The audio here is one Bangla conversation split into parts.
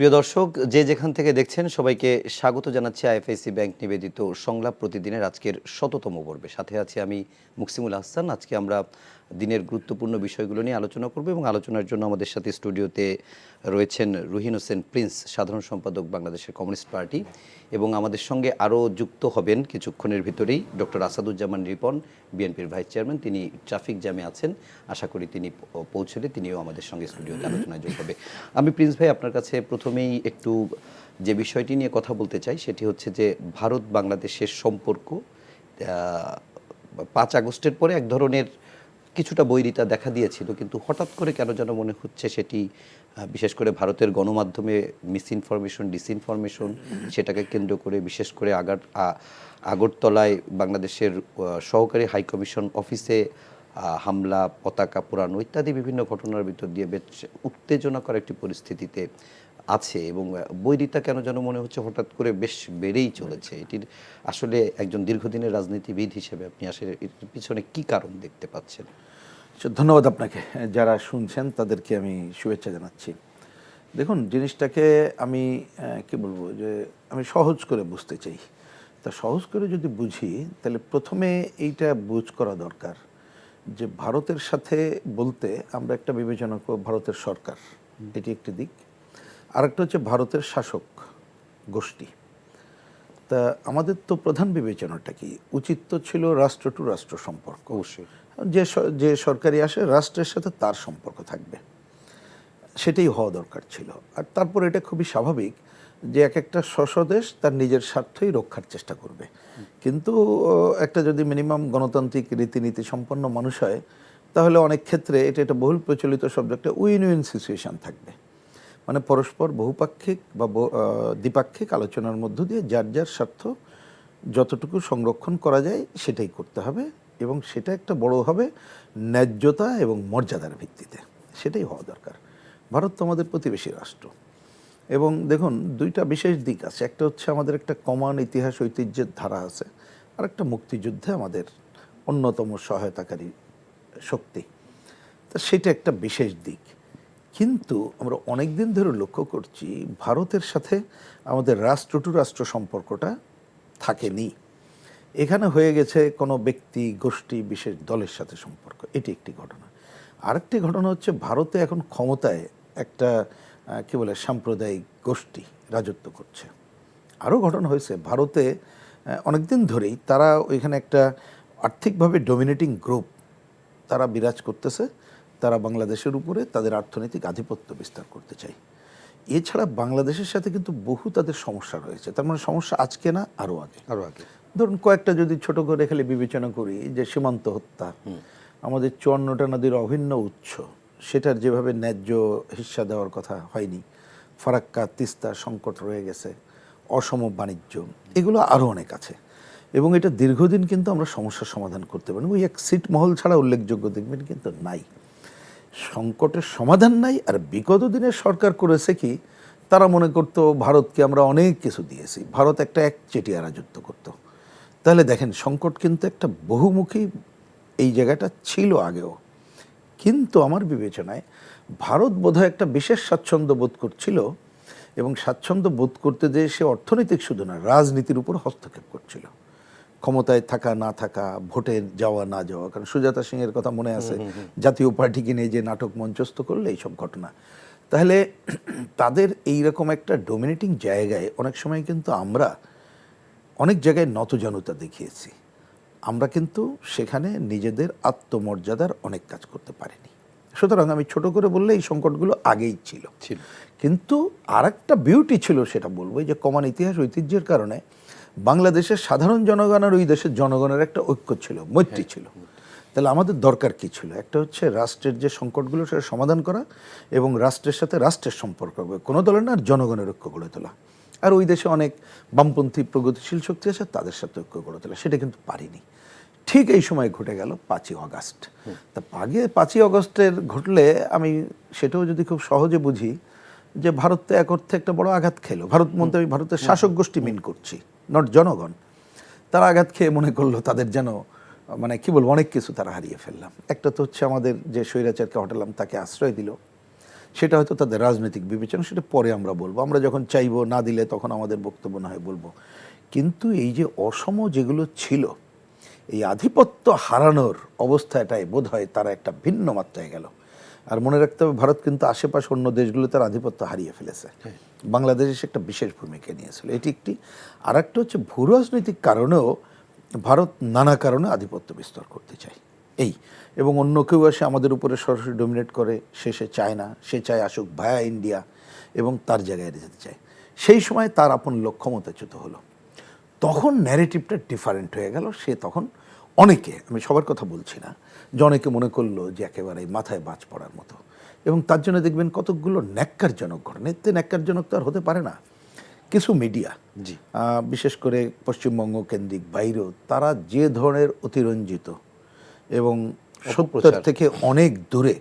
প্রিয় দর্শক, যে যেখান থেকে দেখছেন সবাইকে স্বাগত জানাচ্ছি আইএফআইসি ব্যাংক নিবেদিত সংলাপ প্রতিদিনের আজকের ১০০তম পর্বে। সাথে আছি আমি মুকসিমুল হাসান। আজকে আমরা দিনের গুরুত্বপূর্ণ বিষয়গুলো নিয়ে আলোচনা করব এবং আলোচনার জন্য আমাদের সাথে স্টুডিওতে রয়েছেন রুহিন হোসেন প্রিন্স, সাধারণ সম্পাদক বাংলাদেশের কমিউনিস্ট পার্টি, এবং আমাদের সঙ্গে আরও যুক্ত হবেন কিছুক্ষণের ভিতরেই ডক্টর আসাদুজ্জামান রিপন, বিএনপির ভাইস চেয়ারম্যান। তিনি ট্রাফিক জ্যামে আছেন, আশা করি তিনি পৌঁছলে তিনিও আমাদের সঙ্গে স্টুডিওতে আলোচনায় যোগ হবে। আমি প্রিন্স ভাই আপনার কাছে প্রথমেই একটু যে বিষয়টি নিয়ে কথা বলতে চাই সেটি হচ্ছে যে ভারত বাংলাদেশের সম্পর্ক ৫ আগস্টের পরে এক ধরনের কিছুটা বৈরিতা দেখা দিয়েছিল, কিন্তু হঠাৎ করে কেন যেন মনে হচ্ছে সেটি বিশেষ করে ভারতের গণমাধ্যমে মিসইনফরমেশন, ডিসইনফরমেশন, সেটাকে কেন্দ্র করে বিশেষ করে আগরতলায় বাংলাদেশের সহকারী হাইকমিশন অফিসে হামলা, পতাকা পোড়ানো ইত্যাদি বিভিন্ন ঘটনার ভিতর দিয়ে বেশ উত্তেজনাকর একটি পরিস্থিতিতে আছে এবং বৈরিতা কেন যেন মনে হচ্ছে হঠাৎ করে বেশ বেড়েই চলেছে। এটির আসলে একজন দীর্ঘদিনের রাজনীতিবিদ হিসেবে আপনি আসলে এর পিছনে কি কারণ দেখতে পাচ্ছেন? ধন্যবাদ আপনাকে। যারা শুনছেন তাদেরকে আমি শুভেচ্ছা জানাচ্ছি। দেখুন, জিনিসটাকে আমি কি বলবো, যে আমি সহজ করে বুঝতে চাই। তা সহজ করে যদি বুঝি তাহলে প্রথমে এইটা বুঝ করা দরকার যে ভারতের সাথে বলতে আমরা একটা বিবেচনা করব ভারতের সরকার, এটি একটি দিক। আরেকটা হচ্ছে ভারতের শাসক গোষ্ঠী। তা আমাদের তো প্রধান বিবেচনাটা কি উচিত তো ছিল রাষ্ট্র টু রাষ্ট্র সম্পর্ক। অবশ্যই যে সরকারি আসে রাষ্ট্রের সাথে তার সম্পর্ক থাকবে, সেটাই হওয়া দরকার ছিল। আর তারপর এটা খুবই স্বাভাবিক যে এক একটা স্বদেশ তার নিজের স্বার্থই রক্ষার চেষ্টা করবে। কিন্তু একটা যদি মিনিমাম গণতান্ত্রিক রীতিনীতি সম্পন্ন মানুষ হয় তাহলে অনেক ক্ষেত্রে এটা বহুল প্রচলিত শব্দ, একটা উইন উইন সিচুয়েশান থাকবে। মানে পরস্পর বহুপাক্ষিক বা দ্বিপাক্ষিক আলোচনার মধ্য দিয়ে যার যার স্বার্থ যতটুকু সংরক্ষণ করা যায় সেটাই করতে হবে, এবং সেটা একটা বড় হবে ন্যায্যতা এবং মর্যাদার ভিত্তিতে। সেটাই হওয়া দরকার। ভারত তো আমাদের প্রতিবেশী রাষ্ট্র, এবং দেখুন দুইটা বিশেষ দিক আছে। একটা হচ্ছে আমাদের একটা কমন ইতিহাস ঐতিহ্যের ধারা আছে, আর একটা মুক্তিযুদ্ধে আমাদের অন্যতম সহায়তাকারী শক্তি। তা সেটা একটা বিশেষ দিক। কিন্তু আমরা অনেক দিন ধরে লক্ষ্য করছি ভারতের সাথে আমাদের রাষ্ট্র টু রাষ্ট্র সম্পর্কটা থাকেনি। এখানে হয়ে গেছে কোনো ব্যক্তি, গোষ্ঠী, বিশেষ দলের সাথে সম্পর্ক। এটি একটি ঘটনা। আরেকটি ঘটনা হচ্ছে ভারতে এখন ক্ষমতায় একটা কি বলে সাম্প্রদায়িক গোষ্ঠী রাজত্ব করছে। আরও ঘটনা হয়েছে ভারতে অনেক দিন ধরেই তারা ওইখানে একটা আর্থিকভাবে ডমিনেটিং গ্রুপ তারা বিরাজ করতেছে। তারা বাংলাদেশের উপরে তাদের অর্থনৈতিক আধিপত্য বিস্তার করতে চায়। এছাড়া বাংলাদেশের সাথে কিন্তু বহু তাদের সমস্যা রয়েছে। তার মানে সমস্যা আজকে না, আরও আগে। ধরুন কয়েকটা যদি ছোট করে খালি বিবেচনা করি, যে সীমান্ত হত্যা, আমাদের ৫৪টা নদীর অভিন্ন উৎস, সেটার যেভাবে ন্যায্য হিস্সা দেওয়ার কথা হয়নি, ফারাক্কা তিস্তা সংকট রয়ে গেছে, অসম বাণিজ্য, এগুলো আরও অনেক আছে। এবং এটা দীর্ঘদিন কিন্তু আমরা সমস্যার সমাধান করতে পারি। ওই এক ছিটমহল ছাড়া উল্লেখযোগ্য দেখবেন কিন্তু নাই, সংকটের সমাধান নাই। আর বিগত দিনের সরকার করেছে কি, তারা মনে করতো ভারতকে আমরা অনেক কিছু দিয়েছি, ভারত একটা একচেটিয়া রাজত্ব করত। তাহলে দেখেন সংকট কিন্তু একটা বহুমুখী এই জায়গাটা ছিল আগেও। কিন্তু আমার বিবেচনায় ভারত বোধহয় একটা বিশেষ স্বাচ্ছন্দ্য বোধ করছিল, এবং স্বাচ্ছন্দ্য বোধ করতে যে সে অর্থনৈতিক শুধু না, রাজনীতির উপর হস্তক্ষেপ করছিল। ক্ষমতায় থাকা না থাকা, ভোটে যাওয়া না যাওয়া। কারণ সুজাতা সিংয়ের কথা মনে আছে, জাতীয় পার্টিকে নিয়ে যে নাটক মঞ্চস্থ করলে এইসব ঘটনা। তাহলে তাদের এইরকম একটা ডমিনেটিং জায়গায় অনেক সময় কিন্তু আমরা অনেক জায়গায় নতজানুতা দেখিয়েছি। আমরা কিন্তু সেখানে নিজেদের আত্মমর্যাদার অনেক কাজ করতে পারিনি। সুতরাং আমি ছোট করে বললে এই সংকটগুলো আগেই ছিল। কিন্তু আর একটা বিউটি ছিল, সেটা বলবো, যে কমন ইতিহাস ঐতিহ্যের কারণে বাংলাদেশের সাধারণ জনগণ আর ওই দেশের জনগণের একটা ঐক্য ছিল, মৈত্রী ছিল। তাহলে আমাদের দরকার কি ছিল? একটা হচ্ছে রাষ্ট্রের যে সংকটগুলো সেটা সমাধান করা, এবং রাষ্ট্রের সাথে রাষ্ট্রের সম্পর্ক কোনো দলের না, আর জনগণের ঐক্য গড়ে তোলা। আর ওই দেশে অনেক বামপন্থী প্রগতিশীল শক্তি আছে, তাদের সাথে ঐক্য গড়ে তোলা। সেটা কিন্তু পারিনি। ঠিক এই সময় ঘটে গেল ৫ই আগস্ট। তা আগে ৫ই আগস্টের ঘটলে আমি সেটাও যদি খুব সহজে বুঝি, যে ভারত তো এক অর্থে একটা বড় আঘাত খেলো। ভারত মধ্যে আমি ভারতের শাসক গোষ্ঠী মিন করছি, নট জনগণ। তারা আঘাত খেয়ে মনে করলো তাদের যেন মানে কি বলবো, অনেক কিছু তারা হারিয়ে ফেললাম। একটা তো হচ্ছে আমাদের যে স্বৈরাচারকে হটালাম তাকে আশ্রয় দিল, সেটা হয়তো তাদের রাজনৈতিক বিবেচনা, সেটা পরে আমরা বলবো। আমরা যখন চাইবো, না দিলে তখন আমাদের বক্তব্য না হয় বলবো। কিন্তু এই যে অসম যেগুলো ছিল, এই আধিপত্য হারানোর অবস্থাটাই বোধ হয় তারা একটা ভিন্ন মাত্রায় গেল। আর মনে রাখতে হবে, ভারত কিন্তু আশেপাশে অন্য দেশগুলো তার আধিপত্য হারিয়ে ফেলেছে। বাংলাদেশ একটা বিশেষ ভূমিকা নিয়েছিল, এটি একটি। আর একটা হচ্ছে ভূ রাজনৈতিক কারণেও ভারত নানা কারণে আধিপত্য বিস্তার করতে চায় এই, এবং অন্য কেউ এসে আমাদের উপরে সরাসরি ডমিনেট করে, সে চায় না, সে চায় আসুক ভায়া ইন্ডিয়া এবং তার জায়গায় যেতে চায়। সেই সময় তার আপন লক্ষ্যমতাচ্যুত হলো, তখন ন্যারেটিভটা ডিফারেন্ট হয়ে গেল। সে তখন অনেকে, আমি সবার কথা বলছি না, যে অনেকে মনে করলো যে একেবারে মাথায় বাজ পড়ার মতো, এবং তার জন্য দেখবেন কতকগুলো ন্যাক্কারজনক ঘটনা। এতে ন্যাক্কারজনক তো আর হতে পারে না। কিছু মিডিয়া, বিশেষ করে পশ্চিমবঙ্গ কেন্দ্রিক বাইরেও, তারা যে ধরনের অতিরঞ্জিত এবং সত্যের থেকে অনেক দূরে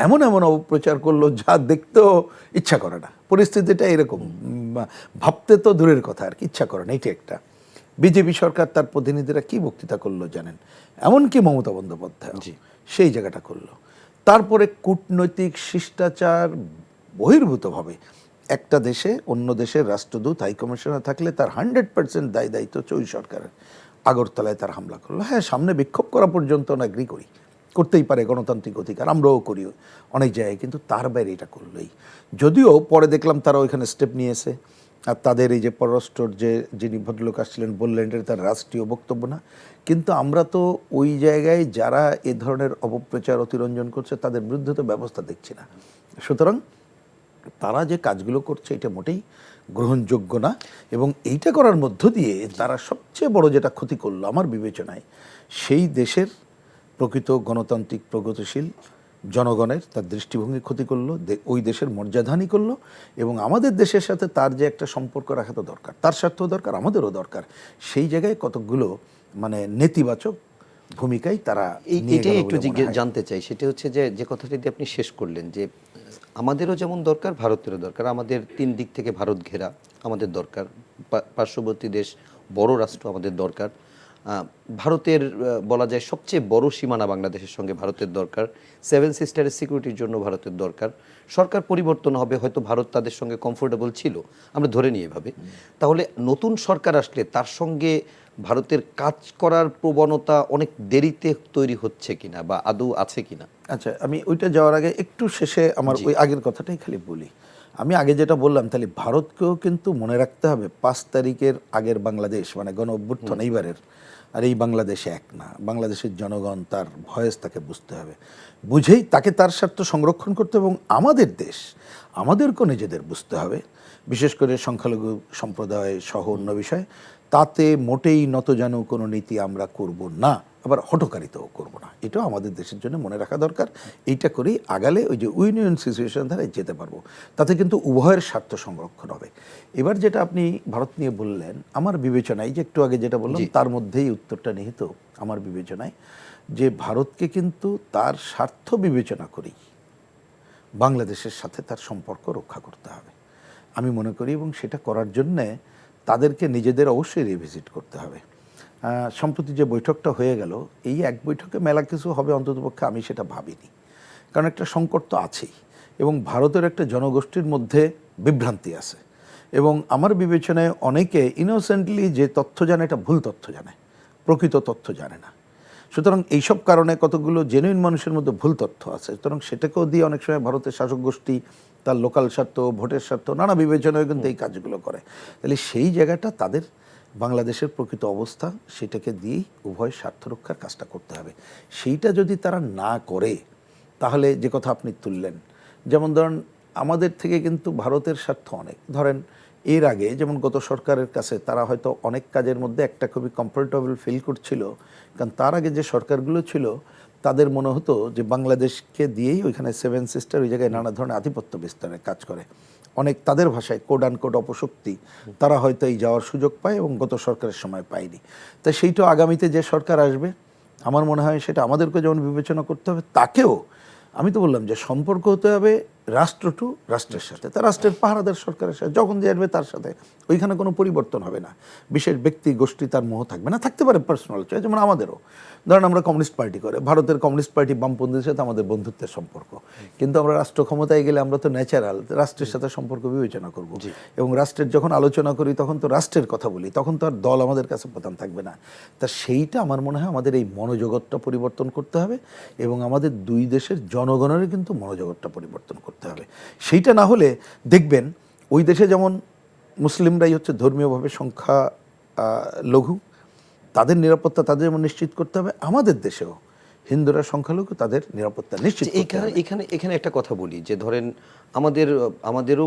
এমন এমন অপপ্রচার করলো যা দেখতেও ইচ্ছা করে না। পরিস্থিতিটা এরকম, ভাবতে তো দূরের কথা, আর কি ইচ্ছা করে না। এটা একটা বিজেপি সরকার, তার প্রতিনিধিরা কি বক্তৃতা করলো জানেন? এমনকি মমতা বন্দ্যোপাধ্যায় সেই জায়গাটা করলো। তারপরে কূটনৈতিক শিষ্টাচার বহির্ভূতভাবে একটা দেশে অন্য দেশের রাষ্ট্রদূত, হাই কমিশনার থাকলে তার 100% দায়িত্ব হচ্ছে ওই সরকারের। আগরতলায় তার হামলা করলো। হ্যাঁ, সামনে বিক্ষোভ করা পর্যন্ত না এগ্রি করি, করতেই পারে, গণতান্ত্রিক অধিকার, আমরাও করি অনেক জায়গায়, কিন্তু তার বাইরে এটা করলোই। যদিও পরে দেখলাম তারা ওইখানে স্টেপ নিয়েছে, আর তাদের এই যে পররাষ্ট্রর যিনি ভদ্রলোক আসছিলেন বললেন এটা তার রাষ্ট্রীয় বক্তব্য না। কিন্তু আমরা তো ওই জায়গায় যারা এ ধরনের অপপ্রচার অতিরঞ্জন করছে তাদের বিরুদ্ধে তো ব্যবস্থা দেখছি না। সুতরাং তারা যে কাজগুলো করছে এটা মোটেই গ্রহণযোগ্য না, এবং এইটা করার মধ্য দিয়ে তারা সবচেয়ে বড় যেটা ক্ষতি করলো আমার বিবেচনায়, সেই দেশের প্রকৃত গণতান্ত্রিক প্রগতিশীল জনগণের তার দৃষ্টিভঙ্গি ক্ষতি করলো, ওই দেশের মর্যাদাহানি করলো। এবং আমাদের দেশের সাথে তার যে একটা সম্পর্ক রাখা তো দরকার, তার স্বার্থও দরকার, আমাদেরও দরকার, সেই জায়গায় কতকগুলো মানে নেতিবাচক ভূমিকায় তারা এটাই একটু জানতে চাই। সেটা হচ্ছে যে কথাটি দিয়ে আপনি শেষ করলেন, যে আমাদেরও যেমন দরকার, ভারতেরও দরকার। আমাদের 3 দিক থেকে ভারত ঘেরা, আমাদের দরকার। পার্শ্ববর্তী দেশ, বড় রাষ্ট্র আমাদের দরকার। ভারতের বলা যায় সবচেয়ে বড় সীমানা বাংলাদেশের সঙ্গে ভারতের দরকার। 7 সিস্টারের সিকিউরিটির জন্য ভারতের দরকার। সরকার পরিবর্তন হবে, হয়তো ভারত তাদের সঙ্গে কমফোর্টেবল ছিল, আমরা ধরে নিই এভাবে। তাহলে নতুন সরকার আসলে তার সঙ্গে ভারতের কাজ করার প্রবণতা অনেক দেরিতে তৈরি হচ্ছে কিনা, বা আদৌ আছে কিনা? আচ্ছা, আমি ওইটা যাওয়ার আগে একটু শেষে আমার ওই আগের কথাটাই খালি বলি। আমি আগে যেটা বললাম, তাহলে ভারতকেও কিন্তু মনে রাখতে হবে 5 তারিখের আগের বাংলাদেশ, মানে গণ অভ্যুত্থান এইবারের, আর এই বাংলাদেশে এক না। বাংলাদেশের জনগণ, তার ভয়েস তাকে বুঝতে হবে, বুঝেই তাকে তার স্বার্থ সংরক্ষণ করতে হবে। এবং আমাদের দেশ, আমাদেরকেও নিজেদের বুঝতে হবে, বিশেষ করে সংখ্যালঘু সম্প্রদায় সহ অন্য বিষয়। তাতে মোটেই নতজানু কোনো নীতি আমরা করব না, আবার হঠকারিতাও করব না। এটাও আমাদের দেশের জন্য মনে রাখা দরকার। এইটা করেই আগালে ওই যে উইন-উইন সিচুয়েশন ধারে যেতে পারবো, তাতে কিন্তু উভয়ের স্বার্থ সংরক্ষণ হবে। এবার যেটা আপনি ভারত নিয়ে বললেন, আমার বিবেচনায়, যে একটু আগে যেটা বললাম তার মধ্যেই উত্তরটা নিহিত আমার বিবেচনায়, যে ভারতকে কিন্তু তার স্বার্থ বিবেচনা করেই বাংলাদেশের সাথে তার সম্পর্ক রক্ষা করতে হবে আমি মনে করি, এবং সেটা করার জন্যে তাদেরকে নিজেদের অবশ্যই রিভিজিট করতে হবে। সম্প্রতি যে বৈঠকটা হয়ে গেল, এই এক বৈঠকে মেলা কিছু হবে অন্ততপক্ষে আমি সেটা ভাবিনি, কারণ একটা সংকট তো আছেই, এবং ভারতের একটা জনগোষ্ঠীর মধ্যে বিভ্রান্তি আছে, এবং আমার বিবেচনায় অনেকে ইনোসেন্টলি যে তথ্য জানে এটা ভুল তথ্য জানে, প্রকৃত তথ্য জানে না। সুতরাং এইসব কারণে কতগুলো জেনুইন মানুষের মধ্যে ভুল তথ্য আছে। সুতরাং সেটাকেও দিয়ে অনেক সময় ভারতের শাসক গোষ্ঠী তার লোকাল স্বার্থ, ভোটের স্বার্থ, নানা বিবেচনায় কিন্তু এই কাজগুলো করে। তাহলে সেই জায়গাটা তাদের বাংলাদেশের প্রকৃত অবস্থা, সেটাকে দিয়েই উভয় স্বার্থ রক্ষার কাজটা করতে হবে। সেইটা যদি তারা না করে, তাহলে যে কথা আপনি তুললেন, যেমন ধরেন আমাদের থেকে কিন্তু ভারতের স্বার্থ অনেক, ধরেন এর আগে যেমন গত সরকারের কাছে তারা হয়তো অনেক কাজের মধ্যে একটা খুবই কমফোর্টেবল ফিল করছিল, কারণ তার আগে যে সরকারগুলো ছিল তাদের মনে হতো যে বাংলাদেশকে দিয়েই ওইখানে 7 সিস্টার ওই জায়গায় নানা ধরনের আধিপত্য বিস্তারের কাজ করে, অনেক তাদের ভাষায় কোড অ্যান্ড কোড অপশক্তি, তারা হয়তো এই যাওয়ার সুযোগ পায় এবং গত সরকারের সময় পায়নি। তাই সেইটা আগামীতে যে সরকার আসবে, আমার মনে হয় সেটা আমাদেরকে যেমন বিবেচনা করতে হবে, তাকেও আমি তো বললাম যে সম্পর্ক হতে হবে রাষ্ট্র টু রাষ্ট্রের সাথে, তার রাষ্ট্রের পাহারাদার সরকারের সাথে, যখন যে আসবে তার সাথে ওইখানে কোনো পরিবর্তন হবে না, বিশেষ ব্যক্তি গোষ্ঠী তার মোহ থাকবে না, থাকতে পারে পার্সোনাল চয়েস, যেমন আমাদেরও ধরেন আমরা কমিউনিস্ট পার্টি করে, ভারতের কমিউনিস্ট পার্টি বামপন্থীদের সাথে আমাদের বন্ধুত্বের সম্পর্ক, কিন্তু আমরা রাষ্ট্র ক্ষমতায় গেলে আমরা তো ন্যাচারাল রাষ্ট্রের সাথে সম্পর্ক বিবেচনা করব, এবং রাষ্ট্রের যখন আলোচনা করি তখন তো রাষ্ট্রের কথা বলি, তখন তো আর দল আমাদের কাছে প্রধান থাকবে না। তা সেইটা আমার মনে হয় আমাদের এই মনোজগৎটা পরিবর্তন করতে হবে, এবং আমাদের দুই দেশের জনগণের কিন্তু মনোজগৎটা পরিবর্তন করতে হবে। সেইটা না হলে দেখবেন ওই দেশে যেমন মুসলিমরাই হচ্ছে ধর্মীয়ভাবে সংখ্যা লঘু, তাদের নিরাপত্তা তাদের যেমন নিশ্চিত করতে হবে, আমাদের দেশেও হিন্দুরা সংখ্যালঘু, তাদের নিরাপত্তা নিশ্চিত করতে হবে। এখানে একটা কথা বলি যে ধরেন আমাদেরও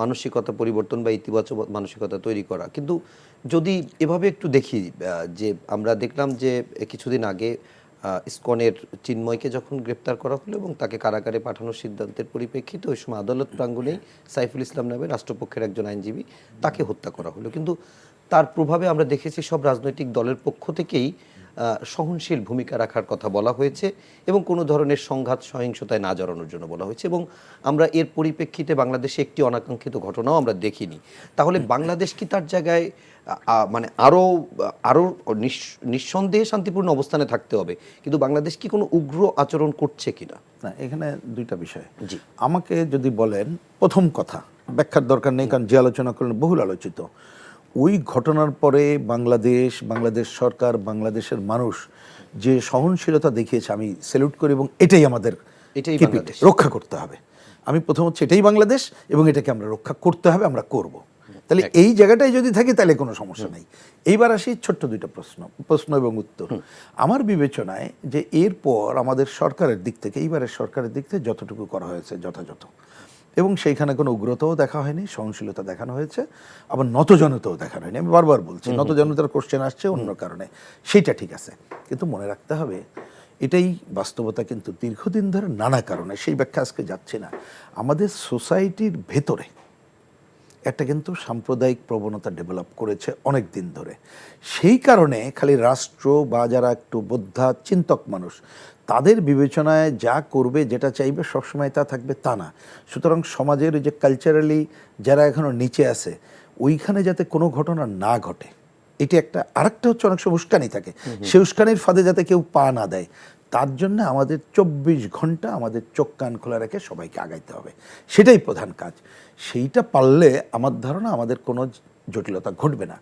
মানসিকতা পরিবর্তন বা ইতিবাচক মানসিকতা তৈরি করা, কিন্তু যদি এভাবে একটু দেখি যে আমরা দেখলাম যে কিছুদিন আগে ইসকনের চিন্ময়কে যখন গ্রেপ্তার করা হলো এবং তাকে কারাগারে পাঠানোর সিদ্ধান্তের পরিপ্রেক্ষিতে ওই সময় আদালত প্রাঙ্গণেই সাইফুল ইসলাম নামে রাষ্ট্রপক্ষের একজন আইনজীবী তাকে হত্যা করা হলো। কিন্তু তার প্রভাবে আমরা দেখেছি সব রাজনৈতিক দলের পক্ষ থেকেই সহনশীল ভূমিকা রাখার কথা বলা হয়েছে এবং কোনো ধরনের সংঘাত সহিংসতায় না জড়ানোর জন্য বলা হয়েছে, এবং আমরা এর পরিপ্রেক্ষিতে বাংলাদেশে একটি অনাকাঙ্ক্ষিত ঘটনাও আমরা দেখিনি। তাহলে বাংলাদেশ কি তার জায়গায় মানে আরও নিঃসন্দেহে শান্তিপূর্ণ অবস্থানে থাকতে হবে, কিন্তু বাংলাদেশ কি কোনো উগ্র আচরণ করছে কিনা? না, এখানে দুইটা বিষয়। জি, আমাকে যদি বলেন, প্রথম কথা ব্যাখ্যার দরকার নেই, কারণ যে আলোচনা করলেন বহুল আলোচিত। ওই ঘটনার পরে বাংলাদেশ সরকার, বাংলাদেশের মানুষ যে সহনশীলতা দেখিয়েছে, আমি স্যালুট করি, এবং এটাই আমাদের রক্ষা করতে হবে। আমি প্রথম হচ্ছে এটাই বাংলাদেশ, এবং এটাকে আমরা রক্ষা করতে হবে, আমরা করব। তাহলে এই জায়গাটায় যদি থাকি তাহলে কোনো সমস্যা নেই। এইবার আসি ছোট্ট দুইটা প্রশ্ন এবং উত্তর। আমার বিবেচনায় যে এরপর আমাদের সরকারের দিক থেকে, এইবারের সরকারের দিক থেকে যতটুকু করা হয়েছে যথাযথ, এবং সেইখানে কোনো উগ্রতাও দেখা হয়নি, সহনশীলতা দেখানো হয়েছে, আবার নতজনতাও দেখানো হয়নি। আমি বারবার বলছি নতজনতার কোশ্চেন আসছে অন্য কারণে, সেইটা ঠিক আছে, কিন্তু মনে রাখতে হবে এটাই বাস্তবতা। কিন্তু দীর্ঘদিন ধরে নানা কারণে, সেই ব্যাখ্যা আজকে যাচ্ছে না, আমাদের সোসাইটির ভেতরে একটা কিন্তু সাম্প্রদায়িক প্রবণতা ডেভেলপ করেছে অনেক দিন ধরে। সেই কারণে খালি রাষ্ট্র বা যারা একটু বোদ্ধা চিন্তক মানুষ, তাদের বিবেচনায় যা করবে, যেটা চাইবে সবসময় তা থাকবে তা না। সুতরাং সমাজের যে কালচারালি যারা এখনো নিচে আছে, ওইখানে যাতে কোনো ঘটনা না ঘটে, এটি একটা। আরেকটা হচ্ছে অনেক সময় উস্কানি থাকে, সে উস্কানির ফাঁদে যাতে কেউ পা না দেয়, তার জন্য আমাদের 24 ঘন্টা আমাদের চোখ কান খোলা রেখে সবাইকে আগাইতে হবে, সেটাই প্রধান কাজ। সেইটা পারলে আমার ধারণা আমাদের কোনো জটিলতা ঘটবে না।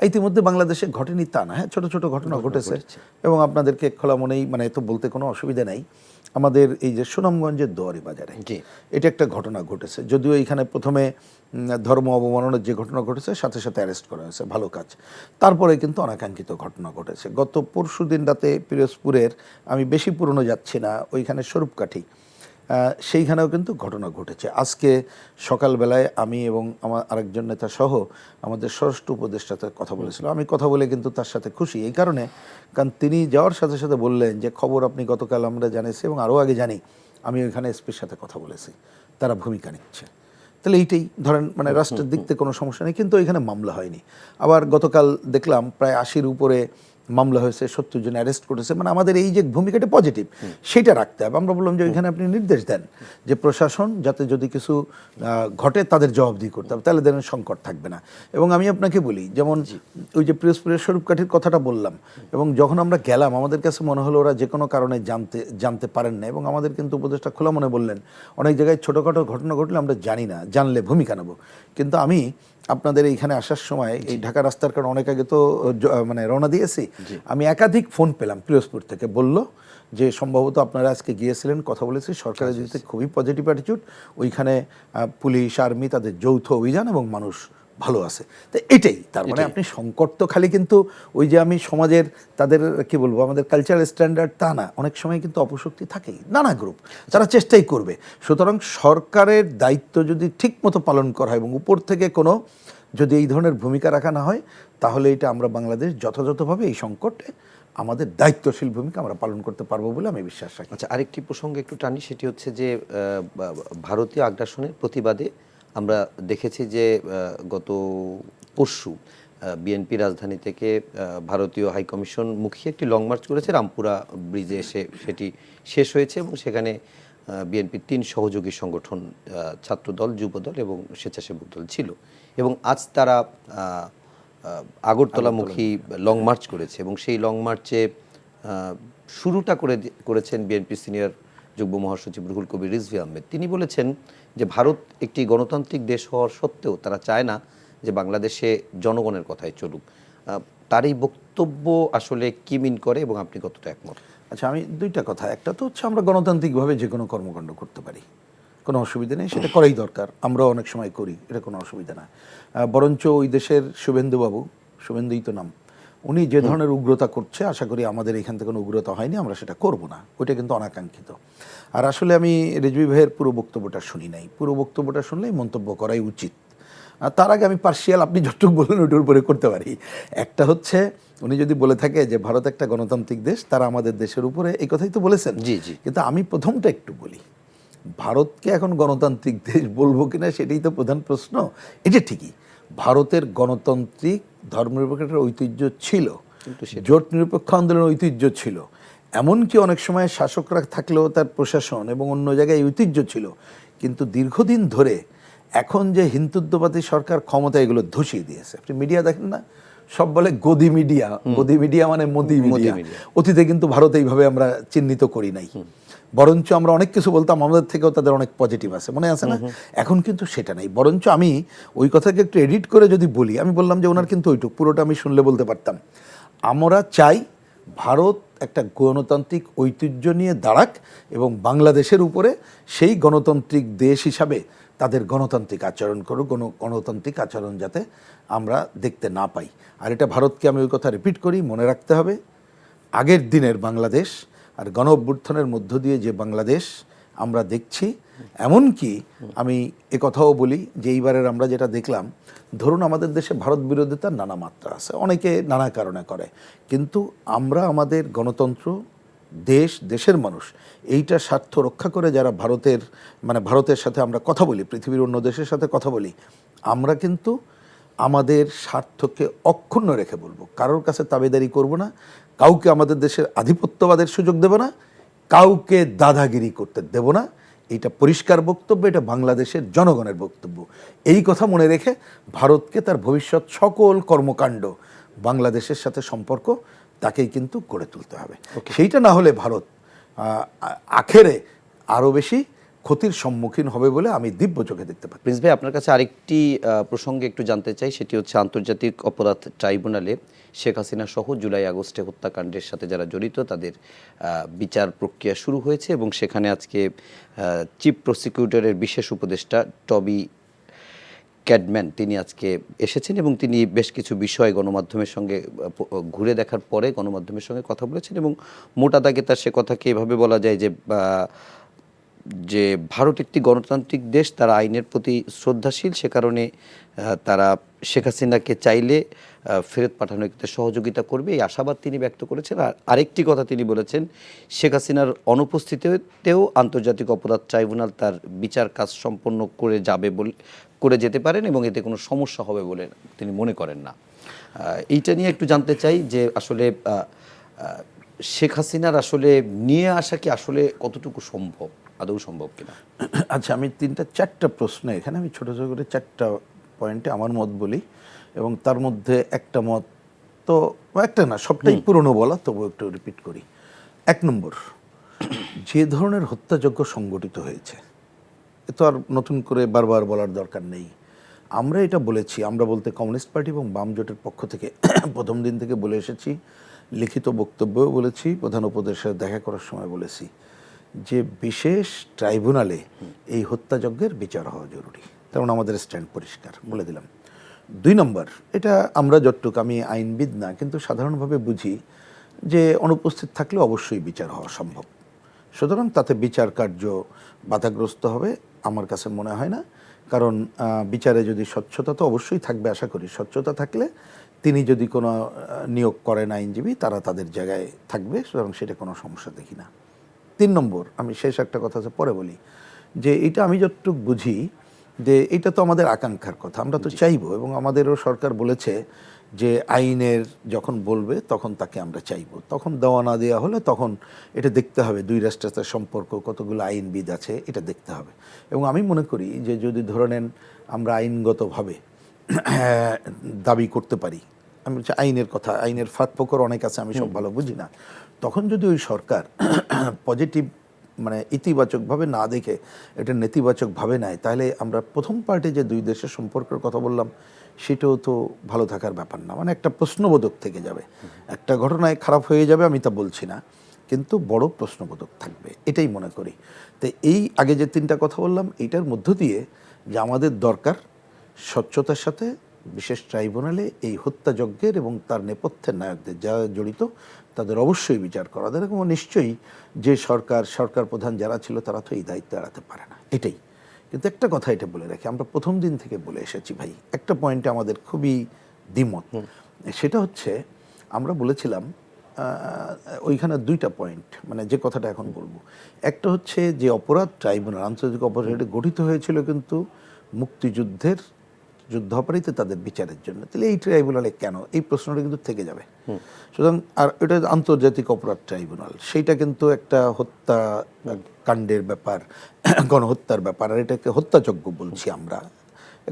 ইতিমধ্যে বাংলাদেশে ঘটেনি তা না, হ্যাঁ, ছোট ছোট ঘটনা ঘটেছে, এবং আপনাদেরকে খোলা মনেই মানে তো বলতে কোনো অসুবিধা নাই। আমাদের এই যে সুনামগঞ্জের দোয়ারি বাজারে এটা একটা ঘটনা ঘটেছে, যদিও এইখানে প্রথমে ধর্ম অবমাননার যে ঘটনা ঘটেছে সাথে সাথে অ্যারেস্ট করা হয়েছে, ভালো কাজ। তারপরে কিন্তু অনাকাঙ্ক্ষিত ঘটনা ঘটেছে গত পরশুদিন রাতে পিরোজপুরের, আমি বেশি পুরনো যাচ্ছি না, ওইখানে স্বরূপকাঠি, সেইখানেও কিন্তু ঘটনা ঘটেছে। আজকে সকালবেলায় আমি এবং আমার আরেকজন নেতা সহ আমাদের স্বরাষ্ট্র উপদেষ্টাতে কথা বলেছিলাম। আমি কথা বলে কিন্তু তার সাথে খুশি, এই কারণে কারণ তিনি যাওয়ার সাথে সাথে বললেন যে খবর আপনি গতকাল আমরা জানিয়েছি এবং আরও আগে জানি, আমি ওইখানে এসপির সাথে কথা বলেছি, তারা ভূমিকা নিচ্ছে। তাহলে এইটাই ধরেন মানে রাষ্ট্রের দিক থেকে কোনো সমস্যা নেই, কিন্তু এখানে মামলা হয়নি। আবার গতকাল দেখলাম প্রায় 80-র উপরে মামলা হয়েছে, 70 জন অ্যারেস্ট করেছে। মানে আমাদের এই যে ভূমিকাটা পজিটিভ, সেটা রাখতে হবে। আমরা বললাম যে ওইখানে আপনি নির্দেশ দেন যে প্রশাসন যাতে যদি কিছু ঘটে তাদের জবাবদিহি করতে হবে, তাহলে দেখেন সংকট থাকবে না। এবং আমি আপনাকে বলি, যেমন ওই যে পিরোজপুরের স্বরূপকাঠির কথাটা বললাম, এবং যখন আমরা গেলাম আমাদের কাছে মনে হলো ওরা যে কোনো কারণে জানতে পারেন না, এবং আমাদের কিন্তু উপদেষ্টা খোলা মনে বললেন অনেক জায়গায় ছোটোখাটো ঘটনা ঘটলে আমরা জানি না, জানলে ভূমিকা নেব। কিন্তু আমি আপনাদের এইখানে আসার সময় এই ঢাকা রাস্তার কারণে অনেক আগে তো মানে রওনা দিয়েছি, আমি একাধিক ফোন পেলাম পিরোজপুর থেকে, বলল যে সম্ভবত আপনারা আজকে গিয়েছিলেন, কথা বলেছি, সরকারের দিক থেকে খুবই পজিটিভ অ্যাটিটিউড, ওইখানে পুলিশ আর্মি তাদের যৌথ অভিযান এবং মানুষ ভালো আছে। তো এটাই তার মানে আপনি সংকট তো খালি কিন্তু ওই যে আমি সমাজের তাদের কি বলবো আমাদের কালচারাল স্ট্যান্ডার্ড তা না, অনেক সময় কিন্তু অপশক্তি থাকেই, নানা গ্রুপ, তারা চেষ্টাই করবে। সুতরাং সরকারের দায়িত্ব যদি ঠিক মতো পালন করা হয় এবং উপর থেকে কোনো যদি এই ধরনের ভূমিকা রাখা না হয়, তাহলে এটা আমরা বাংলাদেশ যথাযথভাবে এই সংকটে আমাদের দায়িত্বশীল ভূমিকা আমরা পালন করতে পারবো বলে আমি বিশ্বাস রাখি। আচ্ছা, আরেকটি প্রসঙ্গে একটু টানি, সেটি হচ্ছে যে ভারতীয় আগ্রাসনের প্রতিবাদে আমরা দেখেছি যে গত পরশু বিএনপি রাজধানী থেকে ভারতীয় হাইকমিশন মুখী একটি লং মার্চ করেছে, রামপুরা ব্রিজে এসে সেটি শেষ হয়েছে, এবং সেখানে বিএনপির 3 সহযোগী সংগঠন ছাত্রদল, যুবদল এবং স্বেচ্ছাসেবক দল ছিল, এবং আজ তারা আগরতলামুখী লং মার্চ করেছে, এবং সেই লং মার্চে শুরুটা করেছেন বিএনপি সিনিয়র যুগ্ম মহাসচিব রুহুল কবির রিজভী আহমেদ, তিনি বলেছেন যে ভারত একটি গণতান্ত্রিক দেশ হওয়ার সত্ত্বেও তারা চায় না যে বাংলাদেশে জনগণের কথাই চলুক। তার এই বক্তব্য আসলে কি মিন করে এবং আপনি কতটা একমত? আচ্ছা, আমি দুইটা কথা, একটা তো হচ্ছে আমরা গণতান্ত্রিকভাবে যে কোনো কর্মকাণ্ড করতে পারি, কোনো অসুবিধা নেই, সেটা করাই দরকার, আমরাও অনেক সময় করি, এটা কোনো অসুবিধা না। বরঞ্চ ওই দেশের শুভেন্দুবাবু, শুভেন্দুই তো নাম, উনি যে ধরনের উগ্রতা করছে, আশা করি আমাদের এখান থেকে কোনো উগ্রতা হয়নি, আমরা সেটা করব না, ওইটা কিন্তু অনাকাঙ্ক্ষিত। আর আসলে আমি রিজভী ভাইয়ের পুরো বক্তব্যটা শুনি নাই, পুরো বক্তব্যটা শুনলেই মন্তব্য করাই উচিত। আর তার আগে আমি পার্সিয়াল, আপনি যতটুকু বললেন ওইটার উপরে করতে পারি। একটা হচ্ছে, উনি যদি বলে থাকে যে ভারত একটা গণতান্ত্রিক দেশ, তারা আমাদের দেশের উপরে, এই কথাই তো বলেছেন। জি জি। কিন্তু আমি প্রথমটা একটু বলি, ভারতকে এখন গণতান্ত্রিক দেশ বলবো কিনা সেটাই তো প্রধান প্রশ্ন। এটা ঠিকই, ভারতের গণতান্ত্রিক ধর্মনিরপেক্ষতার ঐতিহ্য ছিল, জোট নিরপেক্ষ আন্দোলনের ঐতিহ্য ছিল, এমনকি অনেক সময় শাসকরা থাকলেও তার প্রশাসন এবং অন্য জায়গায় ঐতিহ্য ছিল। কিন্তু দীর্ঘদিন ধরে এখন যে হিন্দুত্ববাদী সরকার ক্ষমতা, এগুলো ধসিয়ে দিয়েছে। আপনি মিডিয়া দেখেন না, সব বলে গদি মিডিয়া, গদি মিডিয়া মানে মোদি মিডিয়া। অতীতে কিন্তু ভারত এইভাবে আমরা চিহ্নিত করি নাই, বরঞ্চ আমরা অনেক কিছু বলতাম, আমাদের থেকেও তাদের অনেক পজিটিভ আছে, মনে আছে না? এখন কিন্তু সেটা নেই। বরঞ্চ আমি ওই কথাকে একটু এডিট করে যদি বলি, আমি বললাম যে ওনার কিন্তু ওইটুক, পুরোটা আমি শুনলে বলতে পারতাম, আমরা চাই ভারত একটা গণতান্ত্রিক ঐতিহ্য নিয়ে দাঁড়াক এবং বাংলাদেশের উপরে সেই গণতান্ত্রিক দেশ হিসাবে তাদের গণতান্ত্রিক আচরণ করুক, গণতান্ত্রিক আচরণ যাতে আমরা দেখতে না পাই। আর এটা ভারতকে আমি ওই কথা রিপিট করি, মনে রাখতে হবে, আগের দিনের বাংলাদেশ আর গণ অভ্যুত্থানের মধ্য দিয়ে যে বাংলাদেশ আমরা দেখছি, এমনকি আমি কথাও বলি যে এইবারের আমরা যেটা দেখলাম, ধরুন আমাদের দেশে ভারত বিরোধিতার নানা মাত্রা আছে, অনেকে নানা কারণে করে, কিন্তু আমরা আমাদের গণতন্ত্র, দেশের মানুষ, এইটা স্বার্থ রক্ষা করে যারা ভারতের সাথে আমরা কথা বলি, পৃথিবীর অন্য দেশের সাথে কথা বলি, আমরা কিন্তু আমাদের স্বার্থকে অক্ষুণ্ণ রেখে বলবো, কারোর কাছে তাবেদারি করব না, কাউকে আমাদের দেশের আধিপত্যবাদের সুযোগ দেব না, কাউকে দাদাগিরি করতে দেব না। এটা পরিষ্কার বক্তব্য, এটা বাংলাদেশের জনগণের বক্তব্য। এই কথা মনে রেখে ভারতকে তার ভবিষ্যৎ সকল কর্মকাণ্ড, বাংলাদেশের সাথে সম্পর্ক, তাকেই কিন্তু গড়ে তুলতে হবে। সেইটা না হলে ভারত আখেরে আরও বেশি ক্ষতির সম্মুখীন হবে বলে আমি দিব্য চোখে দেখতে পাই। প্রিন্স ভাই, আপনার কাছে আরেকটি প্রসঙ্গে একটু জানতে চাই, সেটি হচ্ছে আন্তর্জাতিক অপরাধ ট্রাইব্যুনালে শেখ হাসিনা সহ জুলাই আগস্টে হত্যাকাণ্ডের সাথে যারা জড়িত তাদের বিচার প্রক্রিয়া শুরু হয়েছে এবং সেখানে আজকে চিফ প্রসিকিউটরের বিশেষ উপদেষ্টা টবি ক্যাডম্যান তিনি আজকে এসেছেন এবং তিনি বেশ কিছু বিষয় গণমাধ্যমের সঙ্গে ঘুরে দেখার পরে গণমাধ্যমের সঙ্গে কথা বলেছেন এবং মোটা দাগে তার সে কথাকে এভাবে বলা যায় যে ভারত একটি গণতান্ত্রিক দেশ, তারা আইনের প্রতি শ্রদ্ধাশীল, সে কারণে তারা শেখ হাসিনাকে চাইলে ফেরত পাঠানোর ক্ষেত্রে সহযোগিতা করবে, এই আশাবাদ তিনি ব্যক্ত করেছেন। আর আরেকটি কথা তিনি বলেছেন, শেখ হাসিনার অনুপস্থিতিতেও আন্তর্জাতিক অপরাধ ট্রাইব্যুনাল তার বিচার কাজ সম্পন্ন করে যেতে পারেন এবং এতে কোনো সমস্যা হবে বলে তিনি মনে করেন না। এইটা নিয়ে একটু জানতে চাই যে আসলে শেখ হাসিনার আসলে নিয়ে আসা কি আসলে কতটুকু সম্ভব, আদৌ সম্ভব কিনা? আচ্ছা, আমি 3-4টা প্রশ্ন, এখানে আমি ছোটো ছোটো করে 4টা পয়েন্টে আমার মত বলি এবং তার মধ্যে একটা মত তো একটা না, সবটাই পুরনো বলা, তবু একটু রিপিট করি। 1 নম্বর, যে ধরনের হত্যাযজ্ঞ সংগঠিত হয়েছে, এ তো আর নতুন করে বারবার বলার দরকার নেই। আমরা এটা বলেছি, আমরা বলতে কমিউনিস্ট পার্টি এবং বাম জোটের পক্ষ থেকে প্রথম দিন থেকে বলে এসেছি, লিখিত বক্তব্যও বলেছি, প্রধান উপদেষ্টার দেখা করার সময় বলেছি যে বিশেষ ট্রাইব্যুনালে এই হত্যাযজ্ঞের বিচার হওয়া জরুরি। তেমন আমাদের স্ট্যান্ড পরিষ্কার বলে দিলাম। 2 নম্বর, এটা আমরা যতটুক, আমি আইনবিদ না, কিন্তু সাধারণভাবে বুঝি যে অনুপস্থিত থাকলে অবশ্যই বিচার হওয়া সম্ভব, সুতরাং তাতে বিচার কার্য বাধাগ্রস্ত হবে আমার কাছে মনে হয় না। কারণ বিচারে যদি স্বচ্ছতা তো অবশ্যই থাকবে, আশা করি স্বচ্ছতা থাকলে তিনি যদি কোনো নিয়োগ করেন আইনজীবী, তারা তাদের জায়গায় থাকবে, সুতরাং সেটা কোনো সমস্যা দেখি না। 3 নম্বর, আমি শেষ একটা কথা পরে বলি, যে এটা আমি যতটুকু বুঝি যে এটা তো আমাদের আকাঙ্ক্ষার কথা, আমরা তো চাইবো, এবং আমাদেরও সরকার বলেছে যে আইনের যখন বলবে তখন তাকে আমরা চাইবো, তখন দেওয়া না দেওয়া হলে তখন এটা দেখতে হবে, 2 রাষ্ট্রের সম্পর্ক, কতগুলো আইনবিদ আছে, এটা দেখতে হবে। এবং আমি মনে করি যে যদি ধরে নেন আমরা আইনগতভাবে দাবি করতে পারি, আমি বলছি আইনের কথা, আইনের ফাঁক ফোকর অনেক আছে, আমি সব ভালো বুঝি না, তখন যদি ওই সরকার পজিটিভ মানে ইতিবাচকভাবে না দেখে এটা নেতিবাচকভাবে নেয়, তাহলে আমরা প্রথম পার্টে যে দুই দেশের সম্পর্কের কথা বললাম সেটাও তো ভালো থাকার ব্যাপার না, মানে একটা প্রশ্নবোধক থেকে যাবে। একটা ঘটনায় খারাপ হয়ে যাবে আমি তা বলছি না, কিন্তু বড় প্রশ্নবোধক থাকবে, এটাই মনে করি। তো এই আগে যে তিনটা কথা বললাম এইটার মধ্য দিয়ে যে আমাদের দরকার স্বচ্ছতার সাথে বিশেষ ট্রাইব্যুনালে এই হত্যাযজ্ঞের এবং তার নেপথ্যের নায়কদের যারা জড়িত তাদের অবশ্যই বিচার করা দরকার, এবং নিশ্চয়ই যে সরকার প্রধান যারা ছিল তারা তো এই দায়িত্ব এড়াতে পারে না, এটাই। কিন্তু একটা কথা এটা বলে রাখি, আমরা প্রথম দিন থেকে বলে এসেছি ভাই, একটা পয়েন্টে আমাদের খুবই দ্বিমত, সেটা হচ্ছে আমরা বলেছিলাম ওইখানে দুইটা পয়েন্ট, মানে যে কথাটা এখন বলবো, একটা হচ্ছে যে অপরাধ ট্রাইব্যুনাল আন্তর্জাতিক অপরাধ গঠিত হয়েছিল কিন্তু মুক্তিযুদ্ধের যুদ্ধাপরাধীতে তাদের বিচারের জন্য, তাহলে এই ট্রাইব্যুনালে কেন, এই প্রশ্নটা কিন্তু থেকে যাবে। সুতরাং আর এটা আন্তর্জাতিক অপরাধ ট্রাইব্যুনাল, সেইটা কিন্তু একটা হত্যা কাণ্ডের ব্যাপার, গণহত্যার ব্যাপার, আর এটাকে হত্যাযজ্ঞ বলছি আমরা,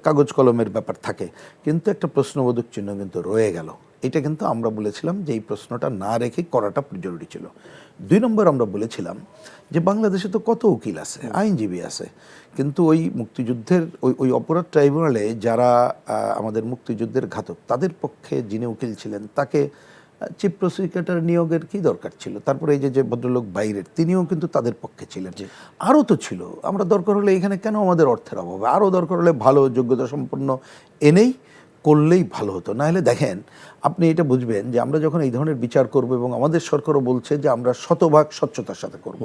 কাগজ কলমের ব্যাপার থাকে, কিন্তু একটা প্রশ্নবোধক চিহ্ন কিন্তু রয়ে গেল। এটা কিন্তু আমরা বলেছিলাম যে এই প্রশ্নটা না রেখে করাটা জরুরি ছিল। 2 নম্বর আমরা বলেছিলাম যে বাংলাদেশে তো কত উকিল আছে, আইনজীবী আছে, কিন্তু ওই মুক্তিযুদ্ধের ওই অপরাধ ট্রাইব্যুনালে যারা আমাদের মুক্তিযুদ্ধের ঘাতক তাদের পক্ষে যিনি উকিল ছিলেন তাকে চিফ প্রসিকিউটর নিয়োগের কি দরকার ছিল? তারপরে এই যে ভদ্রলোক বাইরের তিনিও কিন্তু তাদের পক্ষে ছিলেন, আরও তো ছিল। আমরা দরকার হলে এখানে কেন আমাদের অর্থের অভাব, আরও দরকার হলে ভালো যোগ্যতা সম্পন্ন এনেই করলেই ভালো হতো। না হলে দেখেন আপনি এটা বুঝবেন যে আমরা যখন এই ধরনের বিচার করব, এবং আমাদের সরকারও বলছে যে আমরা শতভাগ স্বচ্ছতার সাথে করব,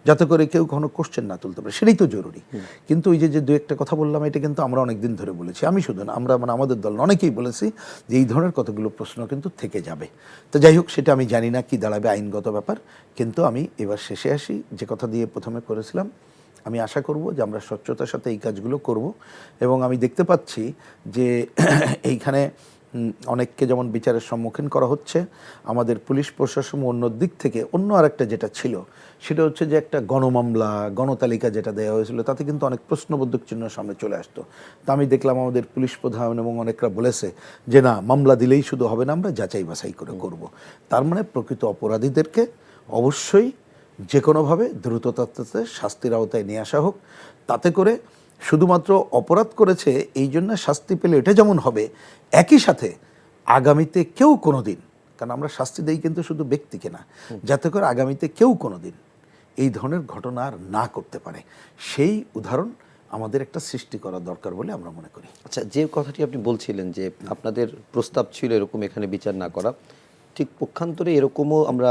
যাতে করে কেউ কখনো কোশ্চেন না তুলতে পারে, সেটাই তো জরুরি। কিন্তু ওই যে দু একটা কথা বললাম, এটা কিন্তু আমরা অনেক দিন ধরে বলেছি, আমি শুধু না, আমরা মানে আমাদের দল অনেকেই বলেছি যে এই ধরনের কতগুলো প্রশ্ন কিন্তু থেকে যাবে। তো যাই হোক, সেটা আমি জানি না কি দাঁড়াবে আইনগত ব্যাপার, কিন্তু আমি এবার শেষে আসি যে কথা দিয়ে প্রথমে করেছিলাম। আমি আশা করব যে আমরা স্বচ্ছতার সাথে এই কাজগুলো করব, এবং আমি দেখতে পাচ্ছি যে এইখানে অনেককে যেমন বিচারের সম্মুখীন করা হচ্ছে, আমাদের পুলিশ প্রশাসন অন্য দিক থেকে অন্য আরেকটা যেটা ছিল সেটা হচ্ছে যে একটা গণমামলা গণতালিকা যেটা দেওয়া হয়েছিল, তাতে কিন্তু অনেক প্রশ্নবোধক চিহ্ন সামনে চলে আসতো। তা আমি দেখলাম আমাদের পুলিশ প্রধান এবং অনেকরা বলেছে যে না, মামলা দিলেই শুধু হবে না, আমরা যাচাই বাছাই করে করব। তার মানে প্রকৃত অপরাধীদেরকে অবশ্যই যে কোনোভাবে দ্রুততাতে শাস্তির আওতায় নিয়ে আসা হোক, তাতে করে শুধুমাত্র অপরাধ করেছে এই জন্য শাস্তি পেলে এটা যেমন হবে, একই সাথে আগামীতে কেউ কোনো দিন, কারণ আমরা শাস্তি দেই কিন্তু শুধু ব্যক্তিকে না, যাতে করে আগামীতে কেউ কোনো দিন এই ধরনের ঘটনা আর না করতে পারে, সেই উদাহরণ আমাদের একটা সৃষ্টি করা দরকার বলে আমরা মনে করি। আচ্ছা, যে কথাটি আপনি বলছিলেন যে আপনাদের প্রস্তাব ছিল এরকম এখানে বিচার না করা, ঠিক পক্ষান্তরে এরকমও আমরা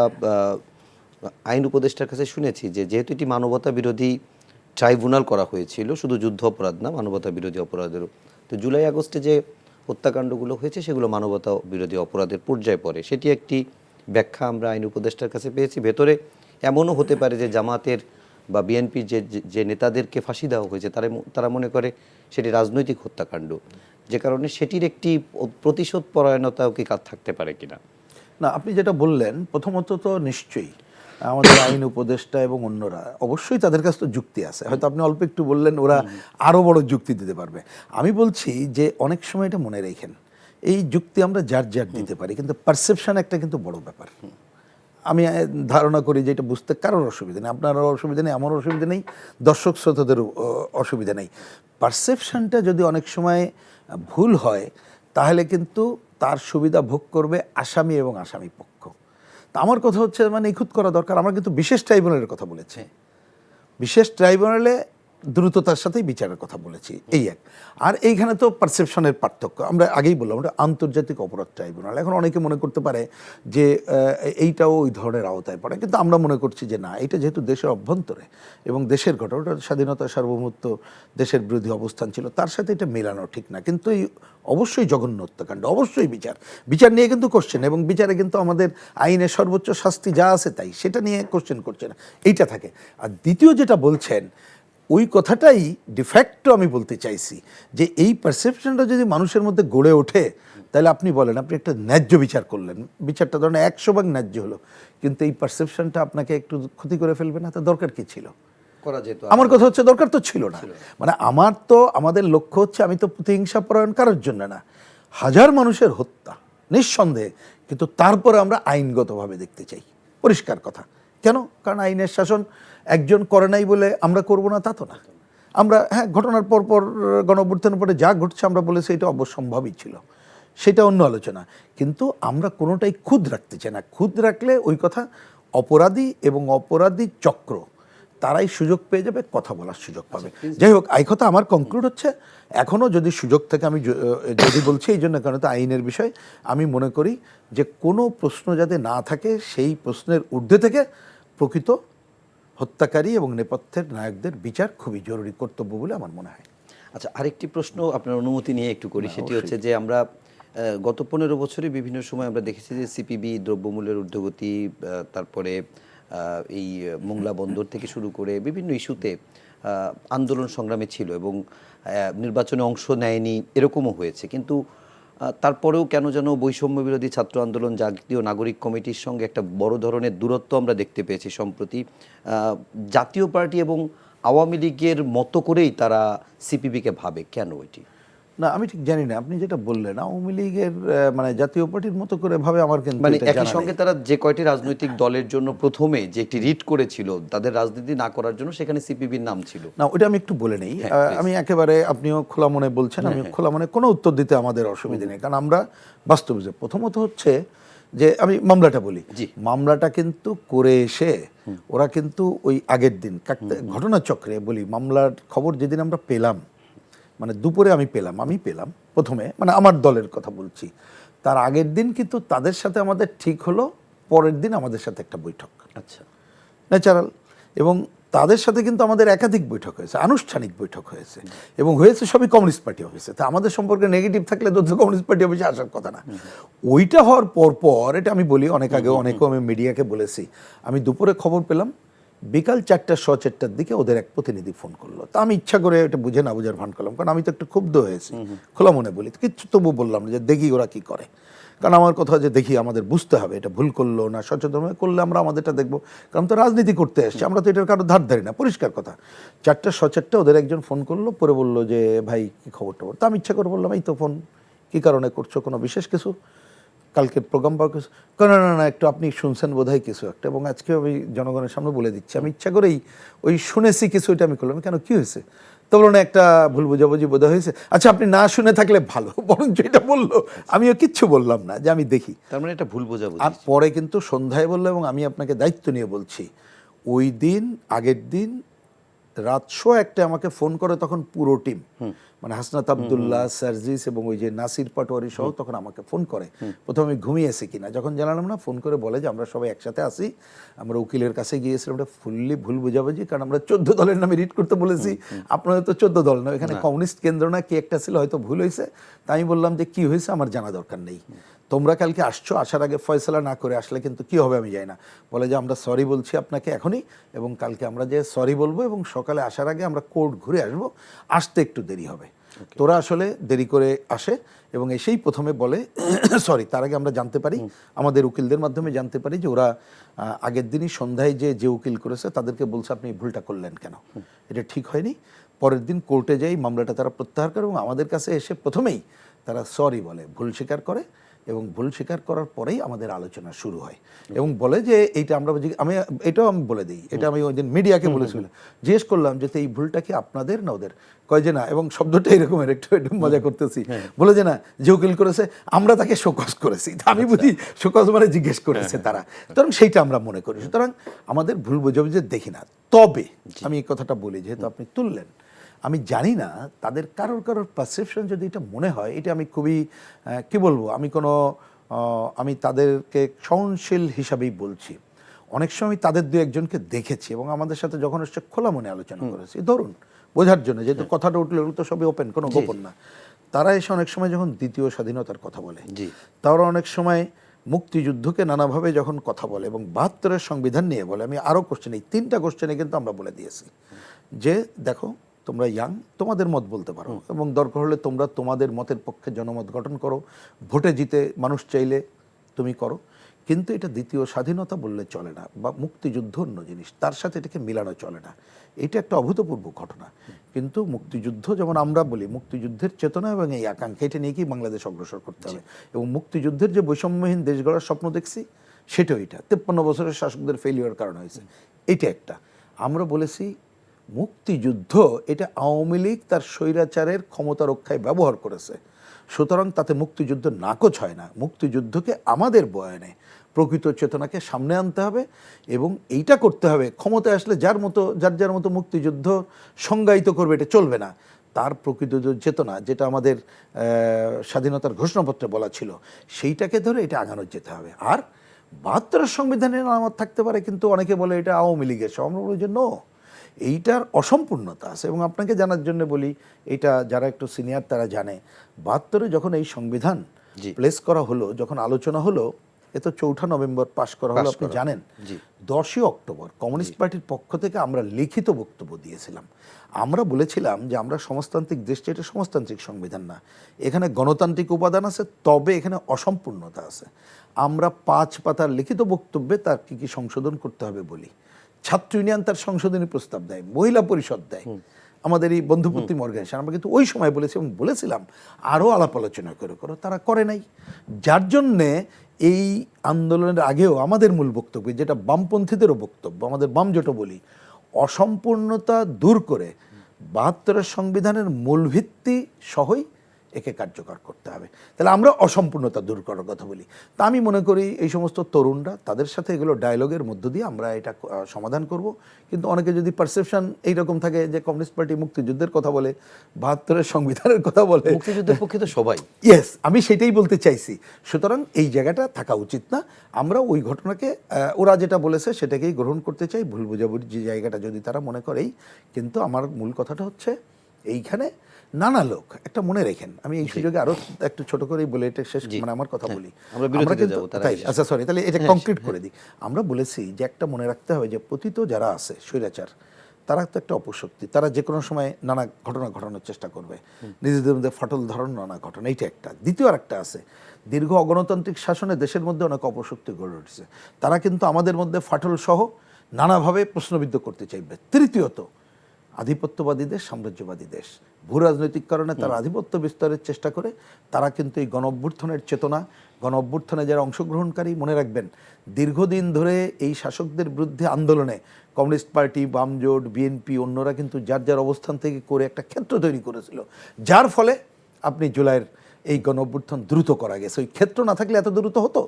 আইন উপদেষ্টার কাছে শুনেছি যে যেহেতু এটি মানবতা বিরোধী ট্রাইব্যুনাল করা হয়েছিল, শুধু যুদ্ধ অপরাধ না, মানবতা বিরোধী অপরাধেরও, তো জুলাই আগস্টে যে হত্যাকাণ্ডগুলো হয়েছে সেগুলো মানবতা বিরোধী অপরাধের পর্যায়ে পড়ে, সেটি একটি ব্যাখ্যা আমরা আইন উপদেষ্টার কাছে পেয়েছি। ভেতরে এমনও হতে পারে যে জামাতের বা বিএনপির যে নেতাদেরকে ফাঁসি দেওয়া হয়েছে তারা মনে করে সেটি রাজনৈতিক হত্যাকাণ্ড, যে কারণে সেটির একটি প্রতিশোধ পরায়ণতাও কি কাজ থাকতে পারে কিনা? না, আপনি যেটা বললেন, প্রথমত তো নিশ্চয়ই আমাদের আইন উপদেষ্টা এবং অন্যরা অবশ্যই তাদের কাছে তো যুক্তি আছে, হয়তো আপনি অল্প একটু বললেন, ওরা আরও বড় যুক্তি দিতে পারবে। আমি বলছি যে অনেক সময় এটা মনে রেখেন, এই যুক্তি আমরা যার দিতে পারি, কিন্তু পারসেপশন একটা কিন্তু বড় ব্যাপার। আমি ধারণা করি যে এটা বুঝতে কারোর অসুবিধা নেই, আপনারও অসুবিধা নেই, আমারও অসুবিধা নেই, দর্শক শ্রোতাদেরও অসুবিধা নেই। পারসেপশনটা যদি অনেক সময় ভুল হয় তাহলে কিন্তু তার সুবিধা ভোগ করবে আসামি এবং আসামি পক্ষ। তা আমার কথা হচ্ছে মানে নিখুঁত করা দরকার। আমরা কিন্তু বিশেষ ট্রাইব্যুনালের কথা বলেছি, বিশেষ ট্রাইব্যুনালে দ্রুততার সাথেই বিচারের কথা বলেছি, এই এক। আর এইখানে তো পারসেপশনের পার্থক্য, আমরা আগেই বললাম ওটা আন্তর্জাতিক অপরাধ ট্রাইব্যুনাল। এখন অনেকে মনে করতে পারে যে এইটাও ওই ধরনের আওতায় পড়ে, কিন্তু আমরা মনে করছি যে না, এটা যেহেতু দেশের অভ্যন্তরে এবং দেশের ঘটনা, ওটা স্বাধীনতা সার্বভৌমত্ব দেশের বিরোধী অবস্থান ছিল, তার সাথে এটা মেলানো ঠিক না। কিন্তু এই অবশ্যই জঘন্য হত্যাকাণ্ড, অবশ্যই বিচার নিয়ে কিন্তু কোশ্চেন, এবং বিচারে কিন্তু আমাদের আইনের সর্বোচ্চ শাস্তি যা আছে তাই, সেটা নিয়ে কোশ্চেন করছে না, এইটা থাকে। আর দ্বিতীয় যেটা বলছেন ওই কথাটাই ডিফ্যাক্টও আমি বলতে চাইছি যে এই পারসেপশনটা যদি মানুষের মধ্যে গড়ে ওঠে, তাহলে আপনি বলেন আপনি একটা ন্যায্য বিচার করলেন, বিচারটা ধরেন 100% ন্যায্য হলো, কিন্তু এই পারসেপশনটা আপনাকে একটু ক্ষতি করে ফেলবে না, তা দরকার কি ছিল? আমার কথা হচ্ছে দরকার তো ছিল না। মানে আমাদের লক্ষ্য হচ্ছে, আমি তো প্রতিহিংসা পরায়ণ কারোর জন্য না, হাজার মানুষের হত্যা নিঃসন্দেহে, কিন্তু তারপরে আমরা আইনগতভাবে দেখতে চাই, পরিষ্কার কথা। কেন? কারণ আইনের শাসন একজন করে নাই বলে আমরা করব না তা তো না। আমরা হ্যাঁ, ঘটনার পর পর গণঅভ্যুত্থানের পরে যা ঘটছে আমরা বলেছি এটা অবশ্যম্ভাবী ছিল, সেটা অন্য আলোচনা। কিন্তু আমরা কোনোটাই খুদ রাখতে চাই না। খুদ রাখলে ওই কথা অপরাধী এবং অপরাধী চক্র তারাই সুযোগ পেয়ে যাবে, কথা বলার সুযোগ পাবে। যাই হোক, এই কথা আমার কনক্লুড হচ্ছে, এখনও যদি সুযোগ থেকে আমি যদি বলছি এই জন্য, কারণ তো আইনের বিষয়, আমি মনে করি যে কোনো প্রশ্ন যাতে না থাকে, সেই প্রশ্নের ঊর্ধ্বে থেকে প্রকৃত হত্যাকারী এবং নেপথ্যের নায়কদের বিচার খুবই জরুরি কর্তব্য বলে আমার মনে হয়। আচ্ছা, আরেকটি প্রশ্ন আপনার অনুমতি নিয়ে একটু করি। সেটি হচ্ছে যে আমরা গত 15 বছরে বিভিন্ন সময় আমরা দেখেছি যে সিপিবি, দ্রব্যমূল্যের ঊর্ধ্বগতি, তারপরে এই মোংলা বন্দর থেকে শুরু করে বিভিন্ন ইস্যুতে আন্দোলন সংগ্রামে ছিল এবং নির্বাচনে অংশ নেয়নি, এরকমও হয়েছে। কিন্তু তারপরেও কেন যেন বৈষম্য বিরোধী ছাত্র আন্দোলন, জাতীয় নাগরিক কমিটির সঙ্গে একটা বড় ধরনের দূরত্ব আমরা দেখতে পেয়েছি সম্প্রতি। জাতীয় পার্টি এবং আওয়ামী লীগের মতো করেই তারা সিপিবিকে ভাবে, কেন এটি? না, আমি ঠিক জানি না। আপনি যেটা বললেন আওয়ামী লীগের মানে জাতীয় পার্টির মতো করে ভাবে, আমার কিন্তু মানে এটা একই জানা সঙ্গে নেই। তারা যে কয়টি রাজনৈতিক দলের জন্য প্রথমে যে একটি রিট করেছিল তাদের রাজনীতি না করার জন্য, সেখানে সিপিবির নাম ছিল না, ওটা আমি একটু বলে নেই। আমি একেবারে, আপনিও খোলা মনে বলছেন, আমি খোলা মনে, কোনো উত্তর দিতে আমাদের অসুবিধা নেই, কারণ আমরা বাস্তব যে প্রথমত হচ্ছে যে আমি মামলাটা বলি। মামলাটা কিন্তু করে এসে ওরা কিন্তু ওই আগের দিন ঘটনাচক্রে বলি, মামলার খবর যেদিন আমরা পেলাম, মানে দুপুরে আমি পেলাম প্রথমে, মানে আমার দলের কথা বলছি, তার আগের দিন কিন্তু তাদের সাথে আমাদের ঠিক হলো পরের দিন আমাদের সাথে একটা বৈঠক। আচ্ছা, ন্যাচারাল। এবং তাদের সাথে কিন্তু আমাদের একাধিক বৈঠক হয়েছে, আনুষ্ঠানিক বৈঠক হয়েছে, এবং হয়েছে সবই কমিউনিস্ট পার্টি অফিসে। তা আমাদের সম্পর্কে নেগেটিভ থাকলে তো কমিউনিস্ট পার্টি অফিসে আসার কথা না। ওইটা হওয়ার পর এটা আমি বলি, অনেক আগে অনেকেও আমি মিডিয়াকে বলেছি, আমি দুপুরে খবর পেলাম, বিকাল 4:15 দিকে ওদের এক প্রতিনিধি ফোন করলো। তা আমি ইচ্ছা করে এটা বুঝে না বুঝার ভান করলাম, কারণ আমি তো একটু ক্ষুব্ধ হয়েছি, খোলা মনে বলি, কিচ্ছু তবু বললাম যে দেখি ওরা কি করে। কারণ আমার কথা যে দেখি, আমাদের বুঝতে হবে এটা ভুল করলো না, সচেতন হয়ে করলে আমরা আমাদেরটা দেখবো, কারণ তো রাজনীতি করতে এসছি, আমরা তো এটার কারো ধার ধারি না, পরিষ্কার কথা। 4:15 ওদের একজন ফোন করলো, পরে বললো যে ভাই কি খবর টবর। তা আমি ইচ্ছা করে বললাম, এই তো ফোন, কী কারণে করছো, কোনো বিশেষ কিছু, কালকের প্রোগ্রাম বা কিছু? না, একটু আপনি শুনছেন বোধহয় কিছু একটা, এবং আজকে আমি জনগণের সামনে বলে দিচ্ছি, আমি ইচ্ছা করেই ওই শুনেছি কিছু, এটা আমি করলাম। কেন, কি হয়েছে? তো বলো না, একটা ভুল বোঝাবুঝি বোধহয় হয়েছে। আচ্ছা, আপনি না শুনে থাকলে ভালো, বরঞ্চ এটা বললো, আমিও কিচ্ছু বললাম না, যে আমি দেখি। তার মানে এটা ভুল বোঝাবুঝি। আর পরে কিন্তু সন্ধ্যায় বললো, এবং আমি আপনাকে দায়িত্ব নিয়ে বলছি, ওই দিন আগের দিন রাত 1:15 আমাকে ফোন করে, তখন পুরো টিম, মানে হাসনাত আব্দুল্লাহ, সার্জিস এবং ওই যে নাসির পাটোয়ারি সহ, তখন আমাকে ফোন করে। প্রথমে আমি ঘুমিয়েছি কিনা, যখন জানালাম না, ফোন করে বলে যে আমরা সবাই একসাথে আসি, আমরা উকিলের কাছে গিয়েছিলাম। এটা ফুললি ভুল বুঝাবুঝি, কারণ আমরা 14 দলের নামে রিট করতে বলেছি, আপনাদের তো 14 দল না, এখানে কমিউনিস্ট কেন্দ্র না কি একটা ছিল, হয়তো ভুল হয়েছে। তাই আমি বললাম যে কি হয়েছে আমার জানা দরকার নেই, তোমরা কালকে আসছো, আসার আগে ফয়সালা না করে আসলে কিন্তু কি হবে আমি জানি না। বলে যে আমরা সরি বলছি আপনাকে এখনই, এবং কালকে আমরা যে সরি বলবো, এবং সকালে আসার আগে আমরা কোর্ট ঘুরে আসবো, আসতে একটু দেরি হবে। তোরা আসলে দেরি করে আসে, এবং এসেই প্রথমে বলে সরি। তার আগে আমরা জানতে পারি, আমাদের উকিলদের মাধ্যমে জানতে পারি যে ওরা আগের দিনই সন্ধ্যায় যে উকিল করেছে তাদেরকে বলছে আপনি ভুলটা করলেন কেন, এটা ঠিক হয়নি। পরের দিন কোর্টে যাই, মামলাটা তারা প্রত্যাহার করে, এবং আমাদের কাছে এসে প্রথমেই তারা সরি বলে, ভুল স্বীকার করে, এবং ভুল স্বীকার করার পরেই আমাদের আলোচনা শুরু হয়, এবং বলে যে এইটা আমরা, আমি এটাও আমি বলে দিই, এটা আমি ওই দিন মিডিয়াকে বলেছিলাম, জিজ্ঞেস করলাম যে এই ভুলটা কি আপনাদের না ওদের, কয় যে না, এবং শব্দটা এরকমের, একটু মজা করতেছি, বলে যে না, যে উকিল করেছে আমরা তাকে শোকজ করেছি। আমি বুঝি শোকজ মানে জিজ্ঞেস করেছে তারা, সুতরাং সেইটা আমরা মনে করি। সুতরাং আমাদের ভুল বোঝাবুঝি দেখি না। তবে আমি এই কথাটা বলি, যেহেতু আপনি তুললেন, আমি জানি না তাদের কারোর পারসেপশন যদি এটা মনে হয়, এটা আমি খুবই কি বলবো, আমি তাদেরকে সহনশীল হিসাবেই বলছি। অনেক সময় তাদের দু একজনকে দেখেছি, এবং আমাদের সাথে যখন এসে খোলা মনে আলোচনা করেছি, ধরুন বোঝার জন্য, যেহেতু কথাটা উঠলে তো সবই ওপেন, কোনো গোপন না। তারা এসে অনেক সময় যখন দ্বিতীয় স্বাধীনতার কথা বলে, তারা অনেক সময় মুক্তিযুদ্ধকে নানাভাবে যখন কথা বলে, এবং 72-এর সংবিধান নিয়ে বলে, আমি আরও কোশ্চেন, এই 3টা কোশ্চেনে কিন্তু আমরা বলে দিয়েছি যে দেখো, তোমরা ইয়াং, তোমাদের মত বলতে পারো, এবং দরকার হলে তোমরা তোমাদের মতের পক্ষে জনমত গঠন করো, ভোটে জিতে মানুষ চাইলে তুমি করো, কিন্তু এটা দ্বিতীয় স্বাধীনতা বললে চলে না, বা মুক্তিযুদ্ধ অন্য জিনিস, তার সাথে এটাকে মিলানো চলে না। এটা একটা অভূতপূর্ব ঘটনা। কিন্তু মুক্তিযুদ্ধ, যেমন আমরা বলি, মুক্তিযুদ্ধের চেতনা এবং এই আকাঙ্ক্ষা, এটা নিয়ে কি বাংলাদেশ অগ্রসর করতে হবে, এবং মুক্তিযুদ্ধের যে বৈষম্যহীন দেশ গড়ার স্বপ্ন দেখছি, সেটাও এটা 53 বছরের শাসকদের ফেলিওর কারণ হয়েছে, এটা একটা। আমরা বলেছি মুক্তিযুদ্ধ এটা আওয়ামী লীগ তার স্বৈরাচারের ক্ষমতা রক্ষায় ব্যবহার করেছে, সুতরাং তাতে মুক্তিযুদ্ধ নাকচ হয় না। মুক্তিযুদ্ধকে আমাদের বয়ানে প্রকৃত চেতনাকে সামনে আনতে হবে এবং এইটা করতে হবে ক্ষমতায় আসলে যার মতো মুক্তিযুদ্ধ সংজ্ঞায়িত করবে এটা চলবে না। তার প্রকৃত চেতনা যেটা আমাদের স্বাধীনতার ঘোষণাপত্রে বলা ছিল সেইটাকে ধরে এটা আগানো যেতে হবে। আর ৭২ সংবিধানের নামাত থাকতে পারে, কিন্তু অনেকে বলে এটা আওয়ামী লীগের সব। আমরা বলি যে নো, এইটার অসম্পূর্ণতা আছে। এবং আপনাকে জানার জন্য বলি, এটা যারা একটু সিনিয়র তারা জানে, ৭২ যখন এই সংবিধান প্লেস করা হলো, যখন আলোচনা হলো, এ তো ৪ নভেম্বর পাশ করা হলো, আপনি জানেন। 10ই অক্টোবর কমিউনিস্ট পার্টির পক্ষ থেকে আমরা লিখিত বক্তব্য দিয়েছিলাম। আমরা বলেছিলাম যে আমরা সমাজতান্ত্রিক দেশ, এটা সমাজতান্ত্রিক সংবিধান না, এখানে গণতান্ত্রিক উপাদান আছে, তবে এখানে অসম্পূর্ণতা আছে। আমরা 5 পাতার লিখিত বক্তব্যে তার কী কী সংশোধন করতে হবে বলি। ছাত্র ইউনিয়ন তার সংশোধনী প্রস্তাব দেয়, মহিলা পরিষদ দেয়, আমাদের এই বন্ধুপ্রতিম অর্গানাইজেশন। আমরা কিন্তু ওই সময় বলেছি এবং বলেছিলাম আরও আলাপ আলোচনা করো, তারা করে নাই। যার জন্যে এই আন্দোলনের আগেও আমাদের মূল বক্তব্য, যেটা বামপন্থীদেরও বক্তব্য, আমাদের বাম জোটও বলি, অসম্পূর্ণতা দূর করে ৭২ সংবিধানের মূল ভিত্তি সহই একে কার্যকর করতে হবে। তাহলে আমরা অসম্পূর্ণতা দূর করার কথা বলি। তা আমি মনে করি এই সমস্ত তরুণরা, তাদের সাথে এগুলো ডায়ালগের মধ্য দিয়ে আমরা এটা সমাধান করব। কিন্তু অনেকে যদি পারসেপশন এইরকম থাকে যে কমিউনিস্ট পার্টি মুক্তিযুদ্ধের কথা বলে, ৭২ সংবিধানের কথা বলে, মুক্তিযুদ্ধের পক্ষে তো সবাই। ইয়েস, আমি সেটাই বলতে চাইছি। সুতরাং এই জায়গাটা থাকা উচিত না। আমরা ওই ঘটনাকে ওরা যেটা বলেছে সেটাকেই গ্রহণ করতে চাই। ভুল বোঝাবুঝি যে জায়গাটা যদি তারা মনে করেই, কিন্তু আমার মূল কথাটা হচ্ছে এইখানে নানা লোক একটা মনে রেখেন। আমি এই সুযোগে আরো একটু ছোট করেই বলে এটা শেষ, মানে আমার কথা বলি। আচ্ছা সরি, তাহলে এটা কংক্রিট করে দিই। আমরা বলেছি যে একটা মনে রাখতে হবে যে পতিত যারা আছে স্বৈরাচার, তারা তো একটা অপশক্তি, তারা যে কোনো সময় নানা ঘটনা ঘটানোর চেষ্টা করবে, নিজেদের মধ্যে ফাটল ধরন নানা ঘটনা। এইটা একটা। দ্বিতীয় আরেকটা আছে, দীর্ঘ অগণতান্ত্রিক শাসনে দেশের মধ্যে অনেক অপশক্তি গড়ে উঠেছে, তারা কিন্তু আমাদের মধ্যে ফাটল সহ নানাভাবে প্রশ্নবিদ্ধ করতে চাইবে। তৃতীয়ত, আধিপত্যবাদী দেশ, সাম্রাজ্যবাদী দেশ, ভূ রাজনৈতিক কারণে তারা আধিপত্য বিস্তারের চেষ্টা করে। তারা কিন্তু এই গণ অভ্যুত্থানের চেতনা, গণ অভ্যুত্থানে যারা অংশগ্রহণকারী, মনে রাখবেন দীর্ঘদিন ধরে এই শাসকদের বিরুদ্ধে আন্দোলনে কমিউনিস্ট পার্টি, বামজোট, বিএনপি, অন্যরা কিন্তু যার যার অবস্থান থেকে করে একটা ক্ষেত্র তৈরি করেছিল, যার ফলে আপনি জুলাইয়ের এই গণ অভ্যুত্থান দ্রুত করা গেছে। ওই ক্ষেত্র না থাকলে এত দ্রুত হতো?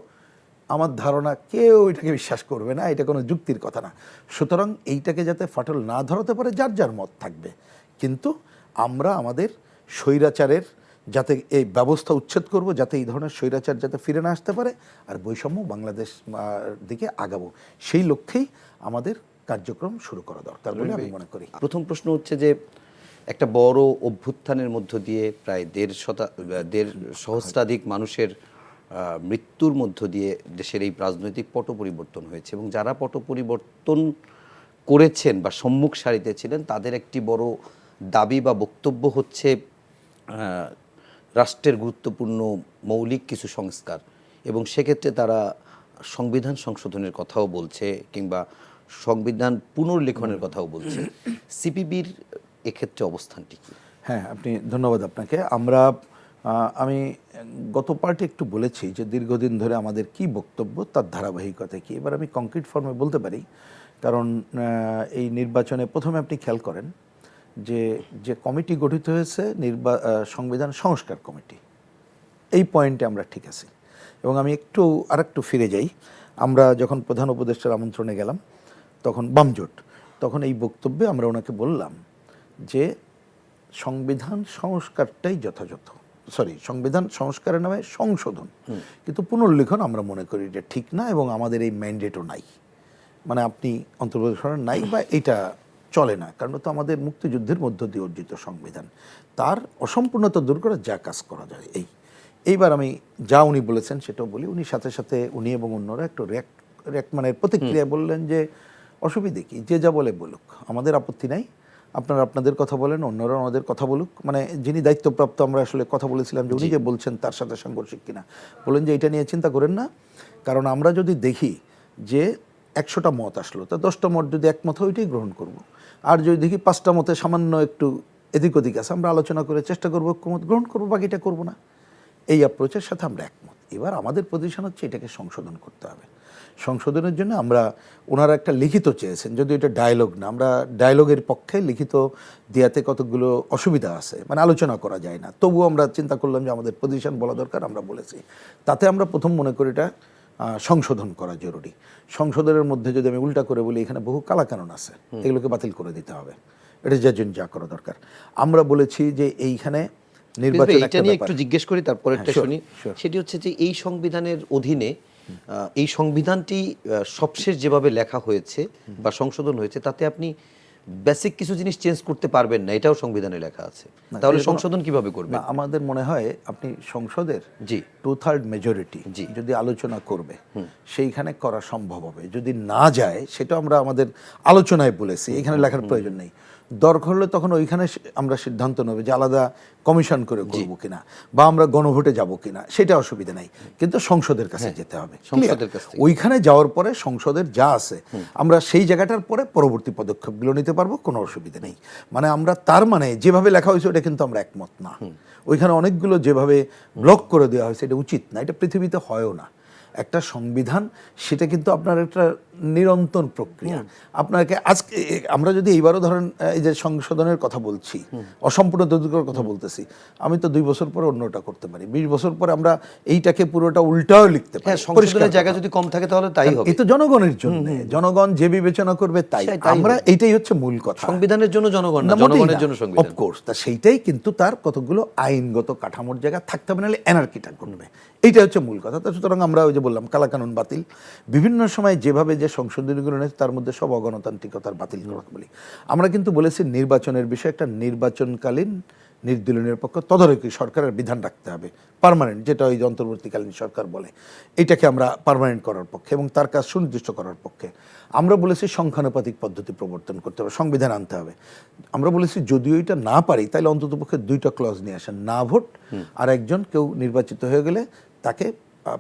আমার ধারণা কেউ এটাকে বিশ্বাস করবে না, এটা কোনো যুক্তির কথা না। সুতরাং এইটাকে যাতে ফাটল না ধরাতে পারে, যার যার মত থাকবে, কিন্তু আমরা আমাদের স্বৈরাচারের যাতে এই ব্যবস্থা উচ্ছেদ করব, যাতে এই ধরনের স্বৈরাচার যাতে ফিরে না আসতে পারে, আর বৈষম্য বাংলাদেশ দিকে আগাবো, সেই লক্ষ্যেই আমাদের কার্যক্রম শুরু করা দরকার বলে আমি মনে করি। প্রথম প্রশ্ন হচ্ছে যে একটা বড় অভ্যুত্থানের মধ্য দিয়ে প্রায় ১.৫ সহস্রাধিক মানুষের মৃত্যুর মধ্য দিয়ে দেশের এই রাজনৈতিক পট পরিবর্তন হয়েছে, এবং যারা পট পরিবর্তন করেছেন বা সম্মুখ সারিতে ছিলেন, তাদের একটি বড় দাবি বা বক্তব্য হচ্ছে রাষ্ট্রের গুরুত্বপূর্ণ মৌলিক কিছু সংস্কার, এবং সেক্ষেত্রে তারা সংবিধান সংশোধনের কথাও বলছে, কিংবা সংবিধান পুনর্লেখনের কথাও বলছে। সিপিবির এক্ষেত্রে অবস্থানটি কি? হ্যাঁ, আপনি ধন্যবাদ আপনাকে। আমি গত পার্টে একটু বলেছি যে দীর্ঘদিন ধরে আমাদের কি বক্তব্য, তার ধারাবাহিকতা কি। এবার আমি কংক্রিট ফর্মে বলতে পারি, কারণ এই নির্বাচনে প্রথমে আপনি খেয়াল করেন যে কমিটি গঠিত হয়েছে সংবিধান সংস্কার কমিটি, এই পয়েন্টে আমরা ঠিক আছি। এবং আমি আরেকটু ফিরে যাই, আমরা যখন প্রধান উপদেষ্টার আমন্ত্রণে গেলাম তখন বামজোট, তখন এই বক্তব্যে আমরা ওনাকে বললাম যে সংবিধান সংস্কারটাই যথাযথ, সংবিধান সংস্কারের নামে সংশোধন, কিন্তু পুনর্লিখন আমরা মনে করি এটা ঠিক না, এবং আমাদের এই ম্যান্ডেটও নাই, মানে আপনি অন্তর্বর্তী সরকার নাই বা এটা চলে না, কারণ তো আমাদের মুক্তিযুদ্ধের মধ্য দিয়ে অর্জিত সংবিধান, তার অসম্পূর্ণতা দূর করে যা কাজ করা যায়। এইবার আমি যা উনি বলেছেন সেটাও বলি। উনি সাথে সাথে উনি এবং অন্যরা একটু মানে প্রতিক্রিয়া বললেন যে অসুবিধে কি, যে যা বলে বলুক, আমাদের আপত্তি নাই, আপনারা আপনাদের কথা বলেন, অন্যরা ওনাদের কথা বলুক। মানে যিনি দায়িত্বপ্রাপ্ত, আমরা আসলে কথা বলেছিলাম যে উনি যে বলছেন তার সাথে সাংঘর্ষিক কিনা, বলেন যে এটা নিয়ে চিন্তা করেন না, কারণ আমরা যদি দেখি যে 100টা মত আসলো, তা 10টা মত যদি একমত হয় ওইটাই গ্রহণ করব, আর যদি দেখি 5টা মতে সামান্য একটু এদিক ওদিক আছে, আমরা আলোচনা করে চেষ্টা করবো ঐক্যমত গ্রহণ করবো, বাকিটা করবো না। এই অ্যাপ্রোচের সাথে আমরা একমত। এবার আমাদের পজিশন হচ্ছে এটাকে সংশোধন করতে হবে। সংশোধনের জন্য আমরা ওনারা একটা লিখিত চেয়েছেন, যদি এটা ডায়ালগ না, আমরা ডায়ালগের পক্ষে লিখিত দেওয়াতে কতগুলো অসুবিধা আছে, মানে আলোচনা করা যায় না। তবুও আমরা চিন্তা করলাম যে আমাদের পজিশন বলা দরকার, আমরা বলেছি। তাতে আমরা প্রথম মনে করি এটা সংশোধন করা জরুরি। সংশোধনের মধ্যে যদি আমি উল্টা করে বলি, এখানে বহু কালাকানুন আছে, এগুলোকে বাতিল করে দিতে হবে, এটা যার জন্য যা করা দরকার। আমরা বলেছি যে এইখানে নির্বাচন এটা নিয়ে একটু জিজ্ঞেস করি, তারপর একটা sure, শুনি। sure. সেটি হচ্ছে যে এই সংবিধানের অধীনে এই সংবিধানটি সবশেষ যেভাবে লেখা হয়েছে বা সংশোধন হয়েছে, তাতে আপনি বেসিক কিছু জিনিস চেঞ্জ করতে পারবেন না, এটাও সংবিধানে লেখা আছে। তাহলে সংশোধন কিভাবে করবেন? না, আমাদের মনে হয় আপনি সংসদের জি 2/3 মেজরিটি জি। যদি আলোচনা করবে, সেইখানে করা সম্ভব হবে। যদি না যায়, সেটা আমরা আমাদের আলোচনায় বলেছি, এখানে লেখার প্রয়োজন নেই। দরকার হলে তখন ওইখানে আমরা সিদ্ধান্ত নেব যে আলাদা কমিশন করে করবো কিনা, বা আমরা গণভোটে যাব কিনা, সেটা অসুবিধা নাই, কিন্তু সংসদের কাছে যেতে হবে। সংসদের কাছ থেকে। ওইখানে যাওয়ার পরে সংসদের যা আছে আমরা সেই জায়গাটার পরে পরবর্তী পদক্ষেপগুলো নিতে পারবো, কোনো অসুবিধা নেই। মানে আমরা তার মানে যেভাবে লেখা হয়েছে ওটা কিন্তু আমরা একমত না। ওইখানে অনেকগুলো যেভাবে ব্লক করে দেওয়া হয়েছে, এটা উচিত না, এটা পৃথিবীতে হয়ও না। একটা সংবিধান সেটা কিন্তু আপনার একটা নিরন্তর প্রক্রিয়া। আপনাকে আজকে আমরা যদি এইবারও ধরেন এই যে সংশোধনের কথা বলছি, অসম্পূর্ণ তদবিরের কথা বলতেছি, আমি তো 2 বছর পরে অন্যটা করতে পারি, 20 বছর পরে আমরা এইটাকে পুরোটা উল্টাও লিখতে পারি। হ্যাঁ, সংশোধনের জায়গা যদি কম থাকে তাহলে তাই হবে। এই তো জনগণের জন্য, জনগণ যে বিবেচনা করবে তাই। আমরা এইটাই হচ্ছে মূল কথা। সংবিধানের জন্য জনগণ না, জনগণের জন্য সংবিধান। অফকোর্স, তা সেইটাই, কিন্তু তার কতগুলো আইনগত কাঠামোর জায়গা থাকতে হবে, নাহলে এনার্কিটা করবে। এইটা হচ্ছে মূল কথা। তো সুতরাং আমরা ওই যে বললাম কালাকানুন বাতিল, বিভিন্ন সময় যেভাবে যে সংশোধনীগুলো নেয় তার মধ্যে সব অগণতান্ত্রিকতার বাতিল করা বলি। আমরা কিন্তু বলেছি নির্বাচনের বিষয়ে একটা নির্বাচনকালীন নির্দলীয় নিরপেক্ষ তদারকি সরকারের বিধান রাখতে হবে, পার্মানেন্ট, যেটা ওই অন্তর্বর্তীকালীন সরকার বলে, এটাকে আমরা পার্মানেন্ট করার পক্ষে এবং তার কাজ সুনির্দিষ্ট করার পক্ষে। আমরা বলেছি সংখ্যানুপাতিক পদ্ধতি প্রবর্তন করতে হবে, সংবিধান আনতে হবে। আমরা বলেছি যদিও এটা না পারি, তাহলে অন্ততপক্ষে 2টা ক্লজ নিয়ে আসেন, না ভোট, আর একজন কেউ নির্বাচিত হয়ে গেলে তাকে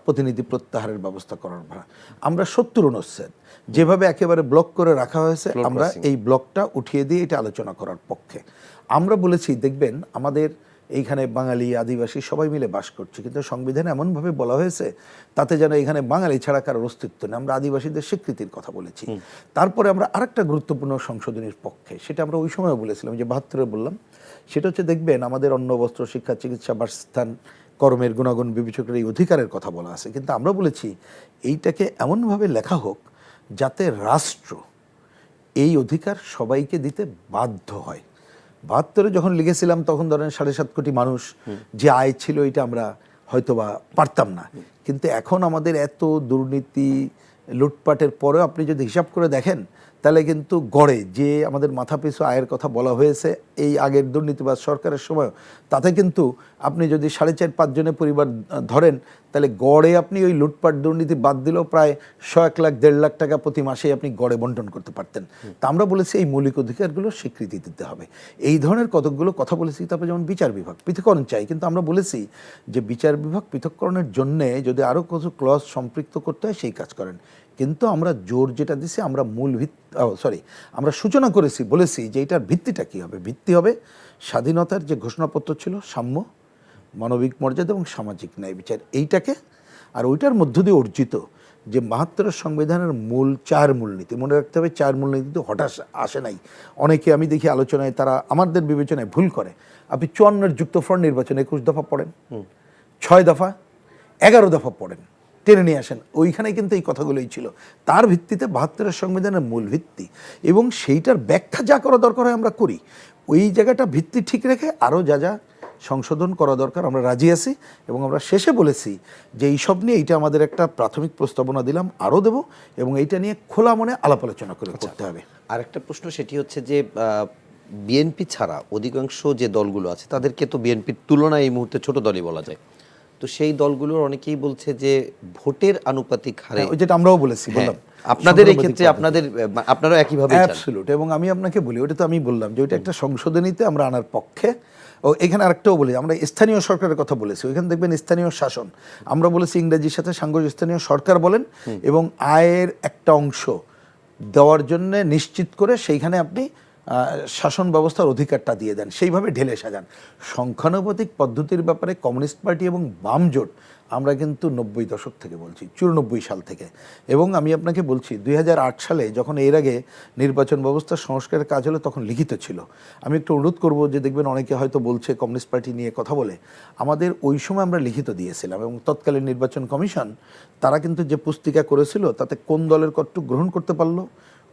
প্রতিনিধি প্রত্যাহারের ব্যবস্থা করার ভাড়া। আমরা 70 অনুচ্ছেদ যেভাবে একেবারে ব্লক করে রাখা হয়েছে, আমরা এই ব্লকটা উঠিয়ে দিয়ে এটা আলোচনা করার পক্ষে। আমরা বলেছি দেখবেন আমাদের এইখানে বাঙালি আদিবাসী সবাই মিলে বাস করছে, কিন্তু সংবিধানে এমনভাবে বলা হয়েছে তাতে যেন এখানে বাঙালি ছাড়া কারোর অস্তিত্ব নেই। আমরা আদিবাসীদের স্বীকৃতির কথা বলেছি। তারপরে আমরা আরেকটা গুরুত্বপূর্ণ সংশোধনীর পক্ষে, সেটা আমরা ওই সময় বলেছিলাম, যে 72-এ বললাম, সেটা হচ্ছে দেখবেন আমাদের অন্ন, বস্ত্র, শিক্ষা, চিকিৎসা, বাসস্থান, কর্মের গুণাগুণ বিবেচকের এই অধিকারের কথা বলা আছে। কিন্তু আমরা বলেছি এইটাকে এমনভাবে লেখা হোক যাতে রাষ্ট্র এই অধিকার সবাইকে দিতে বাধ্য হয়। 72-এ যখন লিখেছিলাম তখন ধরেন 7.5 কোটি মানুষ, যে আয় ছিল এটা আমরা হয়তোবা পারতাম না, কিন্তু এখন আমাদের এত দুর্নীতি লুটপাটের পরেও আপনি যদি হিসাব করে দেখেন, তাহলে কিন্তু গড়ে যে আমাদের মাথাপিছু আয়ের কথা বলা হয়েছে এই আগের দুর্নীতিবাজ সরকারের সময়, তাতে কিন্তু আপনি যদি 4.5-5 জনের পরিবার ধরেন, তাহলে গড়ে আপনি ওই লুটপাট দুর্নীতি বাদ দিলেও প্রায় 100-1 লাখ 1.5 লাখ টাকা প্রতি মাসে আপনি গড়ে বন্টন করতে পারতেন। তা আমরা বলেছি এই মৌলিক অধিকারগুলো স্বীকৃতি দিতে হবে। এই ধরনের কতকগুলো কথা বলেছি। তারপরে যেমন বিচার বিভাগ পৃথককরণ চাই, কিন্তু আমরা বলেছি যে বিচার বিভাগ পৃথককরণের জন্যে যদি আরও কিছু ক্লজ সম্পৃক্ত করতে হয় সেই কাজ করেন। কিন্তু আমরা জোর যেটা দিছি, আমরা আমরা সূচনা করেছি, বলেছি যে এটার ভিত্তিটা কী হবে। ভিত্তি হবে স্বাধীনতার যে ঘোষণাপত্র ছিল, সাম্য, মানবিক মর্যাদা এবং সামাজিক ন্যায় বিচার, এইটাকে, আর ওইটার মধ্য দিয়ে অর্জিত যে 72-এর সংবিধানের মূল 4 মূলনীতি, মনে রাখতে হবে 4 মূলনীতি তো হঠাৎ আসে নাই। অনেকে আমি দেখি আলোচনায় তারা আমাদের বিবেচনায় ভুল করে। আপনি 54-এর যুক্তফ্রন্ট নির্বাচন 21 দফা পড়েন, 6 দফা, 11 দফা পড়েন, টেনে নিয়ে আসেন, ওইখানে কিন্তু এই কথাগুলোই ছিল। তার ভিত্তিতে 72-এর সংবিধানের মূল ভিত্তি, এবং সেইটার ব্যাখ্যা যা করা দরকার হয় আমরা করি। ওই জায়গাটা ভিত্তি ঠিক রেখে আরও যা যা সংশোধন করা দরকার আমরা রাজি আছি। এবং আমরা শেষে বলেছি যে এইসব নিয়ে এইটা আমাদের একটা প্রাথমিক প্রস্তাবনা দিলাম, আরও দেব, এবং এইটা নিয়ে খোলা মনে আলাপ আলোচনা করে করতে হবে। আরেকটা প্রশ্ন, সেটি হচ্ছে যে বিএনপি ছাড়া অধিকাংশ যে দলগুলো আছে তাদেরকে তো বিএনপির তুলনায় এই মুহূর্তে ছোট দলই বলা যায়। তো সেই দলগুলোর অনেকেই বলছে যে ভোটের আনুপাতিক হারে, যেটা আমরাও বলেছি, বললাম আপনাদের এই ক্ষেত্রে আপনারা একইভাবে অ্যাবসলিউট। এবং আমি আপনাকে বলি, ওটা তো আমি বললাম যে ওইটা একটা সংশোধনীতে আমরা আনার পক্ষে। ও এখানে আরেকটাও বলি, আমরা স্থানীয় সরকারের কথা বলেছি, ওইখানে দেখবেন স্থানীয় শাসন, আমরা বলেছি ইংরেজির সাথে সাংগঠনিক স্থানীয় সরকার বলেন, এবং আয়ের একটা অংশ দেওয়ার জন্য নিশ্চিত করে সেইখানে আপনি শাসন ব্যবস্থার অধিকারটা দিয়ে দেন, সেইভাবে ঢেলে সাজান। সংখ্যানুপাতিক পদ্ধতির ব্যাপারে কমিউনিস্ট পার্টি এবং বাম জোট আমরা কিন্তু 90 দশক থেকে বলছি, 94 সাল থেকে। এবং আমি আপনাকে বলছি 2008 সালে যখন এর আগে নির্বাচন ব্যবস্থার সংস্কারের কাজ হলো তখন লিখিত ছিল। আমি একটু অনুরোধ করব যে দেখবেন অনেকে হয়তো বলছে কমিউনিস্ট পার্টি নিয়ে কথা বলে, আমাদের ওই সময় আমরা লিখিত দিয়েছিলাম এবং তৎকালীন নির্বাচন কমিশন তারা কিন্তু যে পুস্তিকা করেছিল তাতে কোন দলের কতটুকু গ্রহণ করতে পারলো,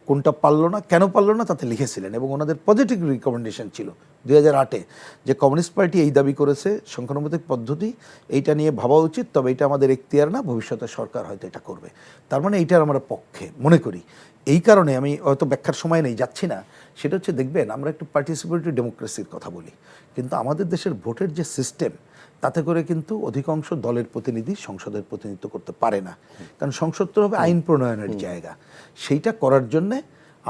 কোনটা পারলো না, কেন পারলো না, তাতে লিখেছিলেন। এবং ওনাদের পজিটিভ রিকমেন্ডেশন ছিল 2008-এ যে কমিউনিস্ট পার্টি এই দাবি করেছে সংখ্যানুপাতিক পদ্ধতি এইটা নিয়ে ভাবা উচিত, তবে এটা আমাদের এখতিয়ার না, ভবিষ্যতে সরকার হয়তো এটা করবে। তার মানে এইটার আমরা পক্ষে মনে করি। এই কারণে আমি হয়তো ব্যাখ্যার সময় নেই, যাচ্ছি না, সেটা হচ্ছে দেখবেন আমরা একটু পার্টিসিপেটরি ডেমোক্রেসির কথা বলি, কিন্তু আমাদের দেশের ভোটের যে সিস্টেম তাতে করে কিন্তু অধিকাংশ দলের প্রতিনিধি সংসদের প্রতিনিধিত্ব করতে পারে না, কারণ সংসদ তো হবে আইন প্রণয়নের জায়গা। সেইটা করার জন্যে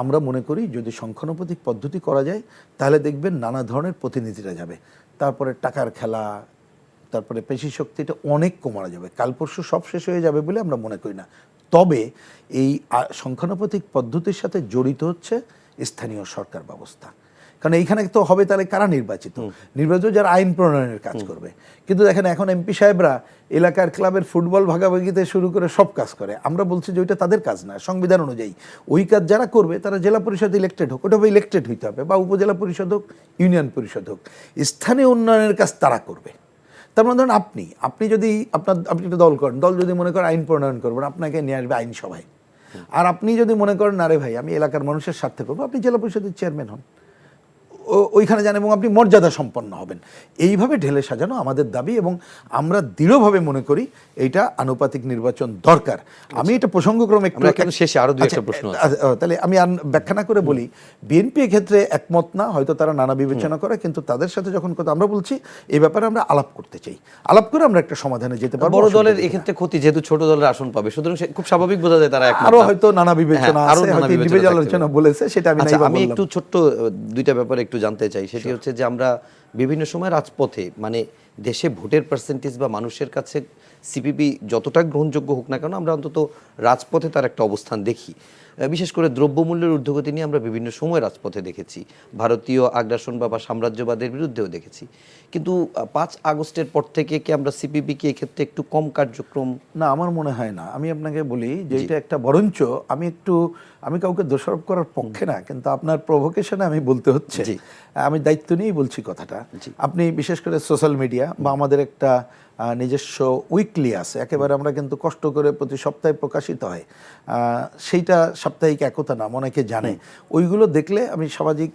আমরা মনে করি যদি সংখ্যানুপাতিক পদ্ধতি করা যায় তাহলে দেখবেন নানা ধরনের প্রতিনিধিরা যাবে, তারপরে টাকার খেলা, তারপরে পেশি শক্তিটা অনেক কমানো যাবে। কাল পরশু সব শেষ হয়ে যাবে বলে আমরা মনে করি না। তবে এই সংখ্যানুপাতিক পদ্ধতির সাথে জড়িত হচ্ছে স্থানীয় সরকার ব্যবস্থা, কারণ এইখানে তো হবে তাহলে কারা নির্বাচিত, নির্বাচিত যারা আইন প্রণয়নের কাজ করবে। কিন্তু দেখেন এখন এমপি সাহেবরা এলাকার ক্লাবের ফুটবল ভাগাভাগিতে শুরু করে সব কাজ করে। আমরা বলছি যে ওইটা তাদের কাজ না, সংবিধান অনুযায়ী ওই কাজ যারা করবে তারা জেলা পরিষদ ইলেক্টেড হোক, ওটা ইলেক্টেড হইতে হবে, বা উপজেলা পরিষদ হোক, ইউনিয়ন পরিষদ হোক, স্থানীয় উন্নয়নের কাজ তারা করবে। তার মানে ধরেন আপনি যদি আপনি একটা দল করেন, দল যদি মনে করেন আইন প্রণয়ন করবেন, আপনাকে নিয়ে আসবে আইনসভায়। আর আপনি যদি মনে করেন আরে ভাই আমি এলাকার মানুষের স্বার্থে করবো, আপনি জেলা পরিষদের চেয়ারম্যান হন, ওইখানে যান এবং আপনি মর্যাদা সম্পন্ন হবেন। এইভাবে ঢেলে সাজানো আমাদের দাবি এবং আমরা দৃঢ়ভাবে মনে করি এইটা আনুপাতিক নির্বাচন দরকার। আমি এটা প্রসঙ্গক্রমে শেষে আরো দুই একটা প্রশ্ন আছে, তাহলে আমি ব্যাখ্যা না করে বলি, বিএনপি ক্ষেত্রে একমত না, হয়তো তারা নানা বিবেচনা করে, কিন্তু তাদের সাথে যখন কথা আমরা বলছি এই ব্যাপারে আমরা আলাপ করতে চাই, আলাপ করে আমরা একটা সমাধানে যেতে পারবো। বড় দলের এক্ষেত্রে ক্ষতি, যেহেতু ছোট দলের আসন পাবে, সুতরাং খুব স্বাভাবিক বোঝা যায় তারা আরো হয়তো নানা বিবেচনা আছে, হয়তো ইন্ডিভিজুয়াল আলোচনা বলেছে, সেটা আমি একটু ছোট্ট দুইটা ব্যাপারে একটু জানতে চাই। সেটি হচ্ছে যে আমরা বিভিন্ন সময় রাজপথে মানে দেশে ভোটের পার্সেন্টেজ বা মানুষের কাছে সিপিবি যতটা গ্রহণযোগ্য হোক না কেন, আমরা অন্তত রাজপথে তার একটা অবস্থান দেখি। বিশেষ করে দ্রব্যমূল্যের ঊর্ধ্বগতি নিয়ে আমরা বিভিন্ন সময় রাজপথে দেখেছি, ভারতীয় আগ্রাসন বা সাম্রাজ্যবাদের বিরুদ্ধেও দেখেছি। কিন্তু 5 আগস্টের পর থেকে কি আমরা সিপিবিকে এক্ষেত্রে একটু কম কার্যক্রম? না, আমার মনে হয় না। আমি আপনাকে বলি যে এটা একটা, বরঞ্চ আমি কাউকে দোষারোপ করার পক্ষে না, কিন্তু আপনার প্রভোকেশনে আমি বলতে হচ্ছে, আমি দায়িত্ব নিয়েই বলছি কথাটা। আপনি বিশেষ করে সোশ্যাল মিডিয়া বা আমাদের একটা নিজস্ব উইকলি আছে, একেবারে আমরা কিন্তু কষ্ট করে প্রতি সপ্তাহে প্রকাশিত হয়, সেইটা সাপ্তাহিক একতা নাম অনেকে জানে। ওইগুলো দেখলে আমি সামাজিক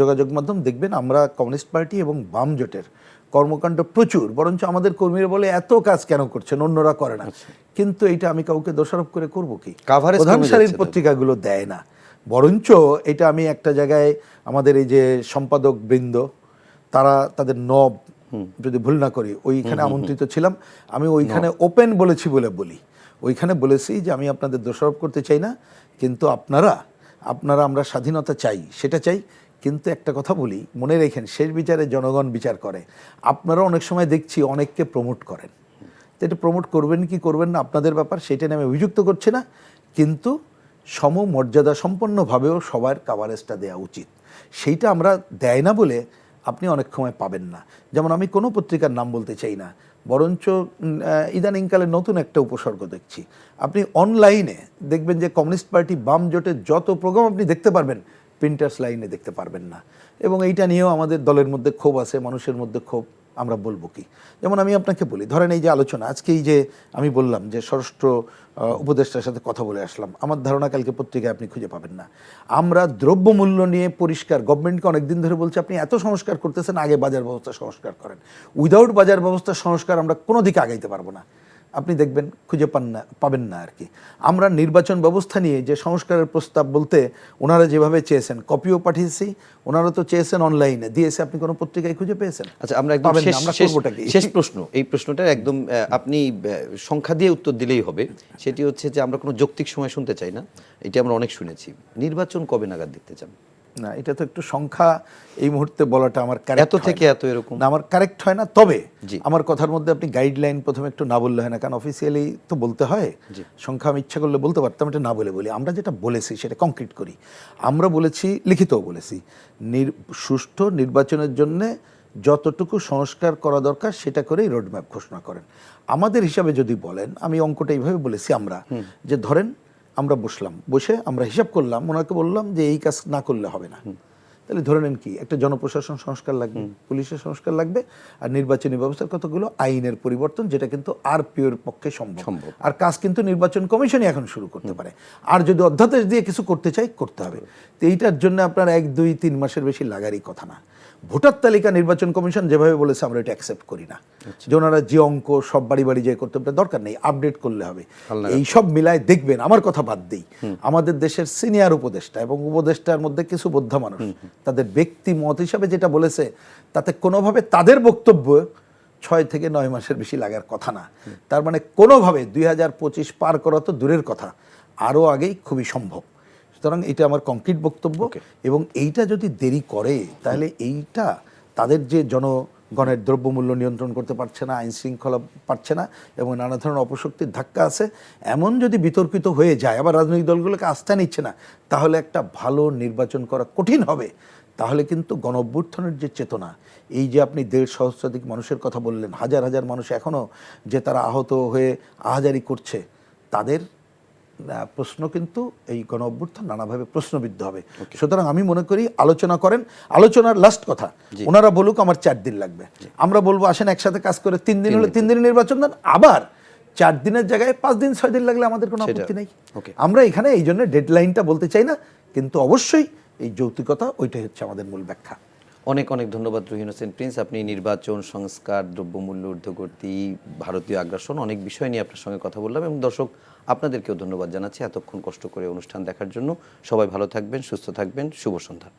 যোগাযোগ মাধ্যম দেখবেন আমরা কমিউনিস্ট পার্টি এবং বাম জোটের কর্মকাণ্ড প্রচুর, বরঞ্চ আমাদের কর্মীরা বলে এত কাজ কেন করছেন, অন্যরা করে না। কিন্তু এইটা আমি কাউকে দোষারোপ করে করব কি? প্রধান সারির পত্রিকাগুলো দেয় না, বরঞ্চ এটা আমি একটা জায়গায় আমাদের এই যে সম্পাদক বৃন্দ তারা তাদের নব যদি ভুল না করি ওইখানে আমন্ত্রিত ছিলাম, আমি ওইখানে ওপেন বলেছি বলি, ওইখানে বলেছি যে আমি আপনাদের দোষারোপ করতে চাই না, কিন্তু আপনারা আমরা স্বাধীনতা চাই, সেটা চাই, কিন্তু একটা কথা বলি মনে রেখেন, শেষ বিচারে জনগণ বিচার করে। আপনারা অনেক সময় দেখছি অনেককে প্রমোট করেন, তো এটা প্রমোট করবেন কি করবেন না আপনাদের ব্যাপার, সেটা নিয়ে আমি অভিযুক্ত করছি না, কিন্তু সমমর্যাদা সম্পন্নভাবেও সবার কাভারেজটা দেওয়া উচিত। সেইটা আমরা দেয় না বলে আপনি অনেক সময় পাবেন না। যেমন আমি কোনো পত্রিকার নাম বলতে চাই না, বরঞ্চ ইদানিংকালে নতুন একটা উপসর্গ দেখছি, আপনি অনলাইনে দেখবেন যে কমিউনিস্ট পার্টি বাম জোটের যত প্রোগ্রাম আপনি দেখতে পারবেন প্রিন্টার্স লাইনে দেখতে পারবেন না। এবং এইটা নিয়েও আমাদের দলের মধ্যে ক্ষোভ আছে, মানুষের মধ্যে ক্ষোভ, আমরা বলবো কি? যেমন আমি আপনাকে বলি, ধরেন এই যে আলোচনা আজকে, এই যে আমি বললাম যে স্বরাষ্ট্র উপদেষ্টার সাথে কথা বলে আসলাম, আমার ধারণা কালকে পত্রিকায় আপনি খুঁজে পাবেন না। আমরা দ্রব্যমূল্য নিয়ে পরিষ্কার গভর্নমেন্টকে অনেকদিন ধরে বলছি আপনি এত সংস্কার করতেছেন, আগে বাজার ব্যবস্থা সংস্কার করেন। উইদাউট বাজার ব্যবস্থা সংস্কার আমরা কোনো দিকে আগাইতে পারবো না, আপনি দেখবেন খুঁজে পাবেন না আর কি। আমরা নির্বাচন ব্যবস্থা নিয়ে যে সংস্কারের প্রস্তাব বলতে ওনারা যেভাবে চেয়েছেন, কপিও পাঠিয়েছি, ওনারা তো চেয়েছেন অনলাইনে দিয়েছে, আপনি কোনো পত্রিকায় খুঁজে পেয়েছেন? আচ্ছা, আমরা একদম শেষ প্রশ্ন, এই প্রশ্নটা একদম আপনি সংখ্যা দিয়ে উত্তর দিলেই হবে। সেটি হচ্ছে যে আমরা কোনো যৌক্তিক সময় শুনতে চাই না, এটি আমরা অনেক শুনেছি। নির্বাচন কবে নাগাদ দেখতে চান? না, এটা তো একটু সংখ্যা এই মুহূর্তে বলাটা আমার correct এত হয় না। থেকে এত এরকম না, আমার কারেক্ট হয় না। তবে জি। আমার কথার মধ্যে আপনি গাইডলাইন প্রথমে একটু না বললে হয় না, কারণ অফিসিয়ালি তো বলতে হয়। জি। সংখ্যা আমি ইচ্ছা করলে বলতে পারতাম, এটা না বলে বলি। আমরা যেটা বলেছি সেটা কংক্রিট করি। আমরা বলেছি, লিখিতও বলেছি, সুষ্ঠু নির্বাচনের জন্য যতটুকু সংস্কার করা দরকার সেটা করেই রোডম্যাপ ঘোষণা করেন। আমাদের হিসাবে যদি বলেন, আমি অঙ্কটা এইভাবে বলেছি আমরা, যে ধরেন আমরা বসলাম, বসে আমরা হিসাব করলাম, ওনাকে বললাম যে এই কাজ না করলে হবে না। তাহলে ধরে নেন কি, একটা জনপ্রশাসন সংস্কার লাগবে, পুলিশের সংস্কার লাগবে, আর নির্বাচনী ব্যবস্থার কতগুলো আইনের পরিবর্তন, যেটা কিন্তু আরপিওর পক্ষে সম্ভব। আর কাজ কিন্তু নির্বাচন কমিশনই এখন শুরু করতে পারে। আর যদি অধ্যাদেশ দিয়ে কিছু করতে চাই, করতে হবে। তো এইটার জন্য আপনার 1, 2, 3 মাসের বেশি লাগারই কথা না। ভোটার তালিকা নির্বাচন কমিশন যেভাবে বলেছে আমরা এটা অ্যাকসেপ্ট করি না, যে ওনারা যে অঙ্ক সব বাড়ি বাড়ি যে করতে হবে দরকার নেই, আপডেট করলে হবে। এই সব মিলায় দেখবেন, আমার কথা বাদ দেই, আমাদের দেশের সিনিয়র উপদেষ্টা এবং উপদেষ্টার মধ্যে কিছু বোদ্ধা মানুষ তাদের ব্যক্তি মত হিসাবে যেটা বলেছে, তাতে কোনোভাবে তাদের বক্তব্য 6 থেকে 9 মাসের বেশি লাগার কথা না। তার মানে কোনোভাবে 2025 পার করা তো দূরের কথা, আরও আগেই খুবই সম্ভব। সুতরাং এটা আমার কংক্রিট বক্তব্য। এবং এইটা যদি দেরি করে, তাহলে এইটা তাদের যে জনগণের দ্রব্যমূল্য নিয়ন্ত্রণ করতে পারছে না, আইন শৃঙ্খলা পারছে না, এবং নানা ধরনের অপশক্তির ধাক্কা আছে, এমন যদি বিতর্কিত হয়ে যায়, আবার রাজনৈতিক দলগুলোকে আস্থা নিচ্ছে না, তাহলে একটা ভালো নির্বাচন করা কঠিন হবে। তাহলে কিন্তু গণ-অভ্যুত্থানের যে চেতনা, এই যে আপনি 1.5 সহস্রাধিক মানুষের কথা বললেন, হাজার হাজার মানুষ এখনও যে তারা আহত হয়ে আহাজারি করছে, তাদের প্রশ্ন কিন্তু এই গণ-অভ্যুত্থান নানাভাবে প্রশ্নবিদ্ধ হবে। সুতরাং আমি মনে করি আলোচনা করেন, আলোচনার লাস্ট কথা ওনারা বলুক আমার 4 দিন লাগবে, আমরা বলবো আসেন একসাথে কাজ করে 3 দিন হলে 3 দিনে নির্বাচন দেন, আবার 4 দিনের জায়গায় 5 দিন 6 দিন লাগলে আমাদের কোনো আপত্তি নেই। আমরা এখানে এই জন্য ডেডলাইনটা বলতে চাই না, কিন্তু অবশ্যই এই যৌক্তিকতা ওইটাই হচ্ছে আমাদের মূল ব্যাখ্যা। অনেক অনেক ধন্যবাদ রুহিন হোসেন প্রিন্স। আপনি নির্বাচন, সংস্কার, দ্রব্যমূল্য ঊর্ধ্বগতি, ভারতীয় আগ্রাসন, অনেক বিষয় নিয়ে আপনার সঙ্গে কথা বললাম, এবং দর্শক আপনাদেরকেও ধন্যবাদ জানাচ্ছি এতক্ষণ কষ্ট করে অনুষ্ঠান দেখার জন্য। সবাই ভালো থাকবেন, সুস্থ থাকবেন, শুভ সন্ধ্যা।